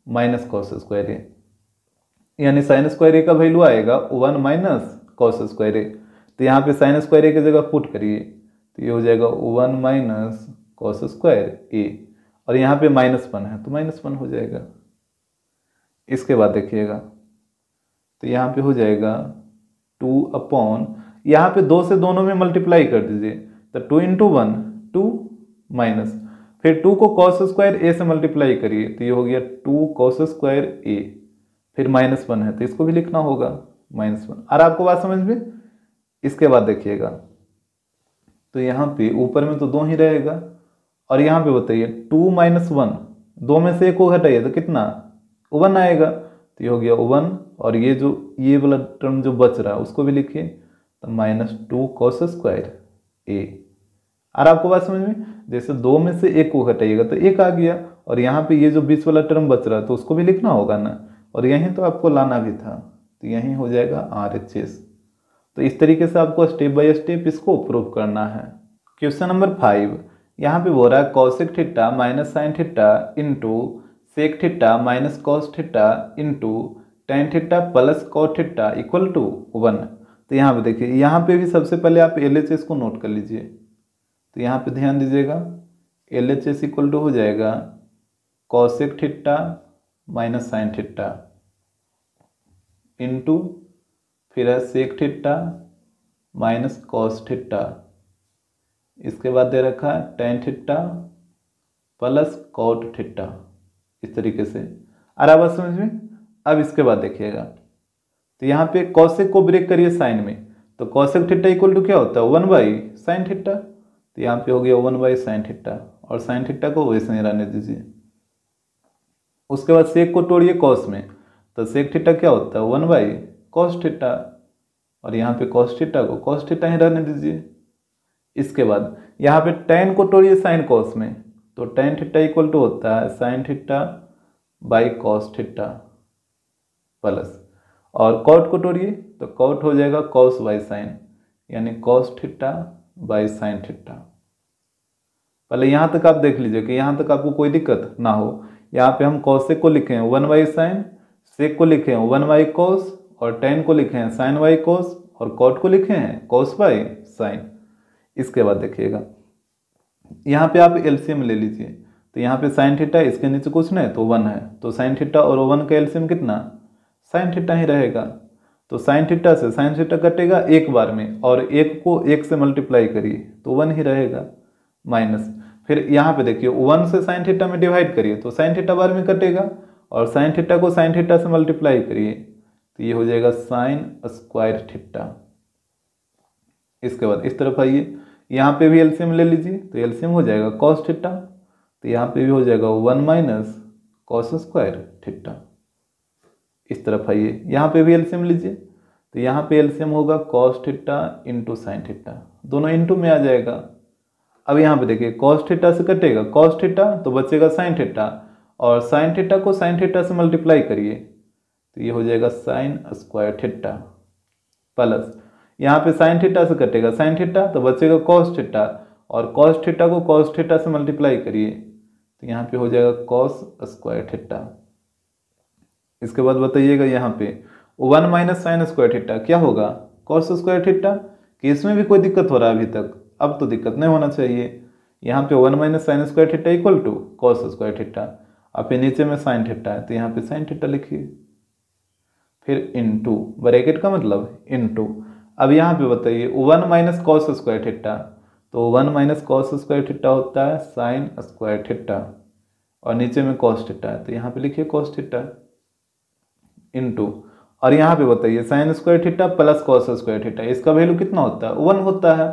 माइनस कॉस स्क्वायर ए, यानी साइन स्क्वायर ए का वैल्यू आएगा 1 माइनस कॉस स्क्वायर ए। तो यहाँ पे साइन स्क्वायर ए की जगह पुट करिए, तो ये हो जाएगा 1 माइनस कॉस स्क्वायर ए, और यहाँ पे -1 है तो -1 हो जाएगा। इसके बाद देखिएगा तो यहाँ पे हो जाएगा 2 अपॉन, यहाँ पे 2 से दोनों में मल्टीप्लाई कर दीजिए, तो 2 इंटू 1 2 माइनस, फिर 2 को कॉस स्क्वायर ए से मल्टीप्लाई करिए, तो ये हो गया 2 कॉस स्क्वायर ए, फिर -1 है तो इसको भी लिखना होगा -1। और आपको बात समझ में। इसके बाद देखिएगा तो यहाँ पे ऊपर में तो 2 ही रहेगा, और यहाँ पे बताइए 2 माइनस 1, 2 में से 1 को घटाइए तो कितना 1 आएगा, तो ये हो गया 1, और ये जो ये वाला टर्म जो बच रहा है उसको भी लिखिए, तो -2 कॉस स्क्वायर ए। और आपको बात समझ में। जैसे 2 में से 1 को घटाइएगा तो 1 आ गया, और यहाँ पे ये जो बीच वाला टर्म बच रहा है तो उसको भी लिखना होगा ना, और यहीं तो आपको लाना भी था, तो यहीं हो जाएगा RHS। तो इस तरीके से आपको स्टेप बाय स्टेप इसको प्रूव करना है। क्वेश्चन नंबर 5, यहाँ पे बोल रहा है cosec theta minus sine theta into sec theta minus cos theta into tan theta plus cot theta equal to 1। तो यहाँ पे देखिए, यहाँ पे भी सबसे पहले आप LHS को नोट कर लीजिए। तो यहाँ पे ध्यान दीजिएगा, LHS इक्वल टू हो जाएगा cosec theta minus sine theta into फिर है sec theta minus cos theta, इसके बाद दे रखा है tan theta plus cot theta, इस तरीके से। आ रहा बात समझ में? अब इसके बाद देखिएगा, तो यहाँ पे कॉसेक को ब्रेक करिए साइन में, तो कॉसेक थीटा इक्वल टू क्या होता है 1 बाई साइन थीटा। तो यहाँ पे हो गया 1 बाई साइन थीटा, और साइन थीटा को वैसे ही रहने दीजिए। उसके बाद सेक को तोड़िए कॉस में, तो सेक थीटा क्या होता है 1 बाई कॉस थीटा, और यहाँ पे कॉस थीटा को कॉस थीटा ही रहने दीजिए। इसके बाद यहाँ पे टेन को तोड़िए साइन कॉस में, तो टेन थीटा इक्वल टू होता है sine theta by cos theta plus, और कॉट को तोड़िए तो कॉट हो जाएगा कॉस बाई साइन, यानी cos theta by sine theta. पहले यहाँ तक आप देख लीजिए कि यहाँ तक आपको कोई दिक्कत ना हो। यहाँ पे हम कॉसेक को लिखे हैं 1 बाई साइन, सेक को लिखे हैं 1 बाई कॉस, और टेन को लिखे हैं साइन बाई कॉस, और कॉट को लिखे हैं कॉस बाई साइन। इसके बाद देखिएगा, यहाँ पे आप एलसीएम ले लीजिए, तो यहाँ पे साइन थीटा इसके नीचे कुछ नहीं तो 1 है, तो साइन थीटा और 1 का एलसीएम कितना, साइन थीटा ही रहेगा। तो साइन थीटा से साइन थीटा कटेगा एक बार में, और एक को एक से मल्टीप्लाई करिए तो 1 ही रहेगा, माइनस फिर यहाँ पे देखिए 1 से साइन थीटा में डिवाइड करिए तो साइन थीटा बार में कटेगा, और साइन थीटा को साइन थीटा से मल्टीप्लाई करिए तो ये हो जाएगा साइन स्क्वायर थीटा। इसके बाद इस तरफ आइए, यहाँ पे भी एलसीएम ले लीजिए, तो एलसीएम हो जाएगा कॉस थीटा, तो यहाँ पे भी हो जाएगा 1 माइनस कॉस स्क्वायर थीटा। इस तरफ आइए, यहाँ पे भी एलसीएम लीजिए, तो यहाँ पे एलसीएम होगा cos theta into sine theta, दोनों इंटू में आ जाएगा। अब यहाँ पे देखिए कॉस थीटा से कटेगा कॉस थीटा तो बचेगा साइन थीटा, और साइन थीटा को साइन थीटा से मल्टीप्लाई करिए तो ये हो जाएगा साइन स्क्वायर थीटा प्लस, यहाँ पे साइन थीटा से कटेगा साइन थीटा तो बचेगा कॉस थीटा, और कॉस थीटा को कॉस थीटा से मल्टीप्लाई करिए तो यहाँ पे हो जाएगा कॉस स्क्वायर थीटा। इसके बाद बताइएगा यहाँ पे 1 माइनस साइन स्क्वायर थीटा क्या होगा, कॉस स्क्वायर थीटा। कि इसमें भी कोई दिक्कत हो रहा है अभी तक? अब तो दिक्कत नहीं होना चाहिए। यहाँ पे 1 minus sine square theta equal to cos square theta, अब फिर नीचे में साइन थीटा है तो यहाँ पे साइन थीटा लिखिए, फिर इनटू ब्रैकेट का मतलब इनटू। अब यहाँ पे बताइए 1 माइनस कॉस स्क्वायर थीटा, तो 1 माइनस कॉस स्क्वायर थीटा होता है साइन स्क्वायर थीटा, और नीचे में कॉस थीटा है तो यहाँ पे लिखिए कॉस थीटा इनटू, और यहाँ पे बताइए sine square theta plus cos square theta, इसका वैल्यू कितना होता है 1 होता है,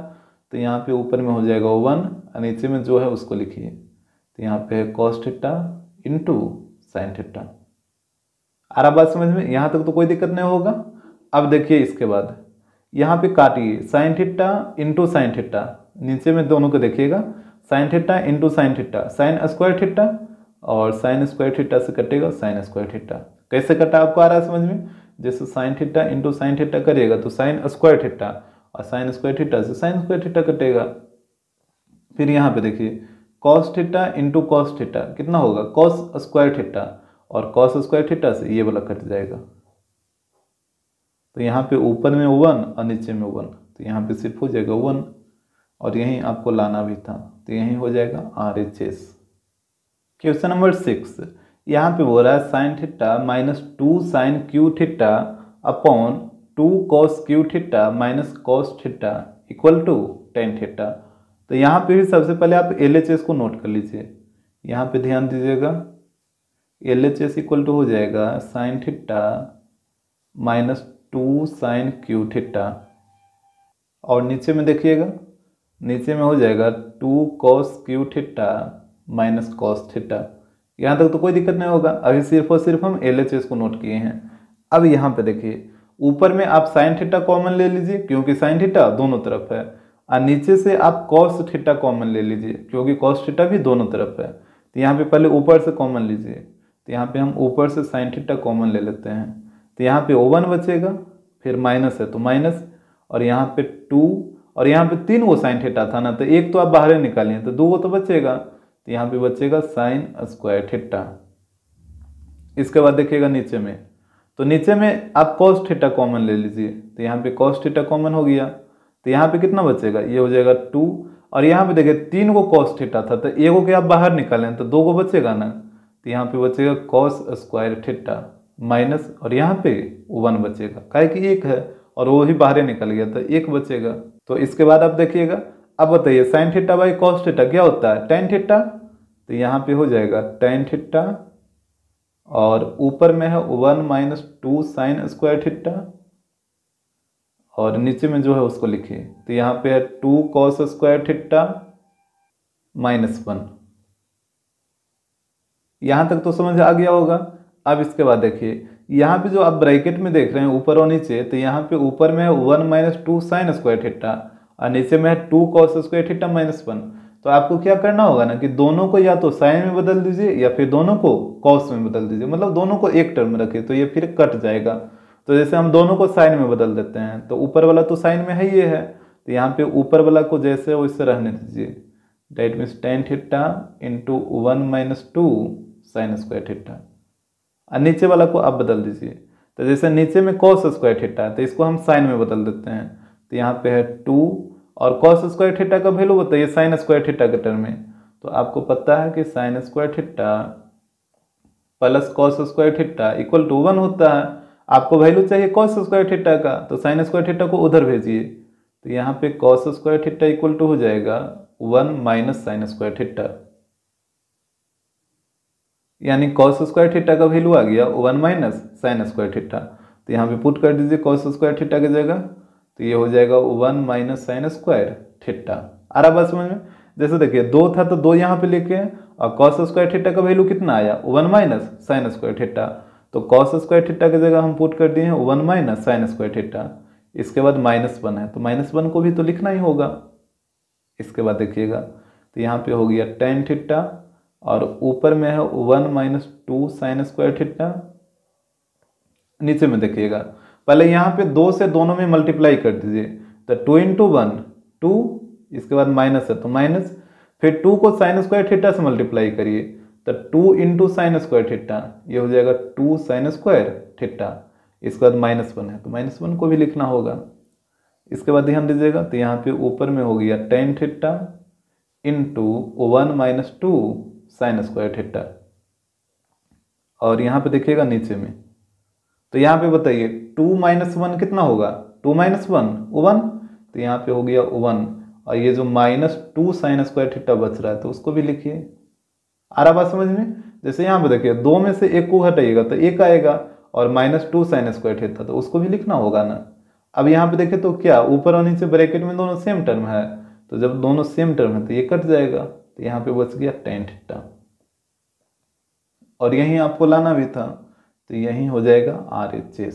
तो यहाँ पे ऊपर में हो जाएगा 1 और नीचे में जो है उसको लिखिए, तो यहाँ पे है cos theta into sine theta. आ रहा बात समझ में? यहाँ तक तो कोई दिक्कत नहीं होगा। अब देखिए इसके बाद यहाँ पे काटिए sine theta into sine theta, नीचे में दोनों को देखिएगा sine theta into sine theta, sine square theta, और साइन स्क्वायर थीटा से कटेगा साइन स्क्वायर थीटा। कैसे कटा आपको आ रहा है समझ में? जैसे sine theta into sine theta करिएगा तो साइन स्क्वायर थीटा, और साइन स्क्वायर थीटा से साइन स्क्वायर थीटा कटेगा। फिर यहाँ पे देखिए cos theta into cos theta कितना होगा कॉस स्क्वायर थीटा, और कॉस स्क्वायर थीटा से ये वाला कट जाएगा, तो यहाँ पे ऊपर में 1 और नीचे में 1, तो यहाँ पे सिर्फ हो जाएगा 1, और यहीं आपको लाना भी था तो यहीं हो जाएगा RHS। क्वेश्चन नंबर 6, यहाँ पे बोल रहा है sine theta minus 2 sine cube theta upon 2 cos cube theta minus cos theta equal to tan theta. तो यहाँ पे भी सबसे पहले आप LHS को नोट कर लीजिए, यहाँ पे ध्यान दीजिएगा LHS इक्वल टू हो जाएगा sine theta minus 2 sine cube theta, और नीचे में देखिएगा नीचे में हो जाएगा 2 cos cube theta minus cos theta. यहाँ तक तो कोई दिक्कत नहीं होगा, अभी सिर्फ और सिर्फ हम LHS को नोट किए हैं। अब यहाँ पे देखिए ऊपर में आप साइन थीटा कॉमन ले लीजिए क्योंकि साइन थीटा दोनों तरफ है, और नीचे से आप कॉस थीटा कॉमन ले लीजिए क्योंकि कॉस थीटा भी दोनों तरफ है। तो यहाँ पे पहले ऊपर से कॉमन लीजिए, तो यहाँ पे हम ऊपर से साइन थीटा कॉमन ले लेते हैं, तो यहाँ पे 1 बचेगा, फिर माइनस है तो माइनस, और यहाँ पे 2, और यहाँ पे 3 वो साइन थीटा था ना, तो एक तो आप बाहर निकालिए तो 2 तो बचेगा, तो यहाँ पे बचेगा साइन स्क्वायर थीटा इसके बाद देखिएगा नीचे में, तो नीचे में आप cos थीटा कॉमन ले लीजिए, तो यहाँ पे cos थीटा कॉमन हो गया, तो यहाँ पे कितना बचेगा, ये हो जाएगा 2, और यहाँ पे देखिए 3 को cos थीटा था, तो एगो के आप बाहर निकालें तो 2 को बचेगा ना, तो यहाँ पे बचेगा cos स्क्वायर थीटा माइनस, और यहाँ पे 1 बचेगा, काहे कि 1 है और वो ही बाहर निकल गया, तो 1 बचेगा। तो इसके बाद आप देखिएगा, अब बताइए sign theta by cos theta क्या होता है, tan थीटा, तो यहाँ पे हो जाएगा tan थीटा, और ऊपर में है 1 माइनस 2 साइन स्क्वायर थीटा, और नीचे में जो है उसको लिखिए, तो यहाँ पे है 2 cos स्क्वायर थीटा माइनस 1। यहाँ तक तो समझ आ गया होगा। अब इसके बाद देखिए, यहाँ पे जो आप ब्रैकेट में देख रहे हैं ऊपर और नीचे, तो यहाँ पे ऊपर में है 1 माइनस 2 साइन स्क्वायर थीटा, और नीचे में है 2 cos स्क्वायर थीटा माइनस 1। तो आपको क्या करना होगा ना कि दोनों को या तो साइन में बदल दीजिए या फिर दोनों को कॉस में बदल दीजिए, मतलब दोनों को एक टर्म में रखिए, तो ये फिर कट जाएगा। तो जैसे हम दोनों को साइन में बदल देते हैं, तो ऊपर वाला तो साइन में है, ये है, तो यहाँ पे ऊपर वाला को जैसे वैसे रहने दीजिए, that means tan theta into 1 minus 2 sine square theta, और नीचे वाला को आप बदल दीजिए, तो जैसे नीचे में cos स्क्वायर थीटा है तो इसको हम साइन में बदल देते हैं, तो यहाँ पे है 2, और cos स्क्वायर थीटा का वैल्यू बताइए साइन स्क्वायर थीटा के टर्म में, तो आपको पता है कि sine square theta plus cos square theta equal to 1 होता है। आपको वैल्यू चाहिए cos स्क्वायर थीटा का, तो साइन स्क्वायर थीटा को उधर भेजिए, तो यहाँ पे cos square theta equal to हो जाएगा 1 माइनस साइन स्क्वायर थीटा, यानी cos स्क्वायर थीटा का वैल्यू आ गया 1 माइनस साइन स्क्वायर थीटा, तो यहाँ पे पुट कर दीजिए cos स्क्वायर थीटा की जगह, तो ये हो जाएगा 1 माइनस साइन स्क्वायर थीटा। आ रहा बात समझ में? जैसे देखिए 2 था तो 2 यहाँ पे लिखे हैं, और cos स्क्वायर थीटा का वैल्यू कितना आया 1 माइनस साइन स्क्वायर थीटा, तो cos स्क्वायर थीटा की जगह हम पुट कर दिए हैं 1 माइनस साइन स्क्वायर थीटा। इसके बाद -1 है, तो -1 को भी तो लिखना ही होगा। इसके बाद देखिएगा, तो यहाँ पे हो गया tan थीटा, और ऊपर में है 1 माइनस 2 साइन स्क्वायर थीटा। नीचे में देखिएगा, पहले यहाँ पे 2 से दोनों में मल्टीप्लाई कर दीजिए, तो 2 इंटू 1 2, इसके बाद माइनस है तो माइनस, फिर 2 को साइन स्क्वायर थीटा से मल्टीप्लाई करिए, तो 2 इंटू साइन स्क्वायर थीटा, ये हो जाएगा 2 साइन स्क्वायर थीटा। इसके बाद -1 है, तो -1 को भी लिखना होगा। इसके बाद ध्यान दीजिएगा, तो यहाँ पे ऊपर में हो गया tan theta into 1 minus 2 sine square theta, और यहाँ पे देखिएगा नीचे में, तो यहाँ पे बताइए 2 माइनस 1 कितना होगा, 2 माइनस 1 1, तो यहाँ पे हो गया 1, और ये जो -2 साइन स्क्वायर थीटा बच रहा है तो उसको भी लिखिए। आ रहा बात समझ में? जैसे यहाँ पे देखिए 2 में से 1 को हटाइएगा तो 1 आएगा, और -2 साइन स्क्वायर थीटा, तो उसको भी लिखना होगा ना। अब यहाँ पे देखिए तो क्या ऊपर और नीचे ब्रैकेट में दोनों सेम टर्म है, तो जब दोनों सेम टर्म है तो ये कट जाएगा, तो यहाँ पे बच गया tan थीटा, और यहीं आपको लाना भी था, तो यहीं हो जाएगा RHS।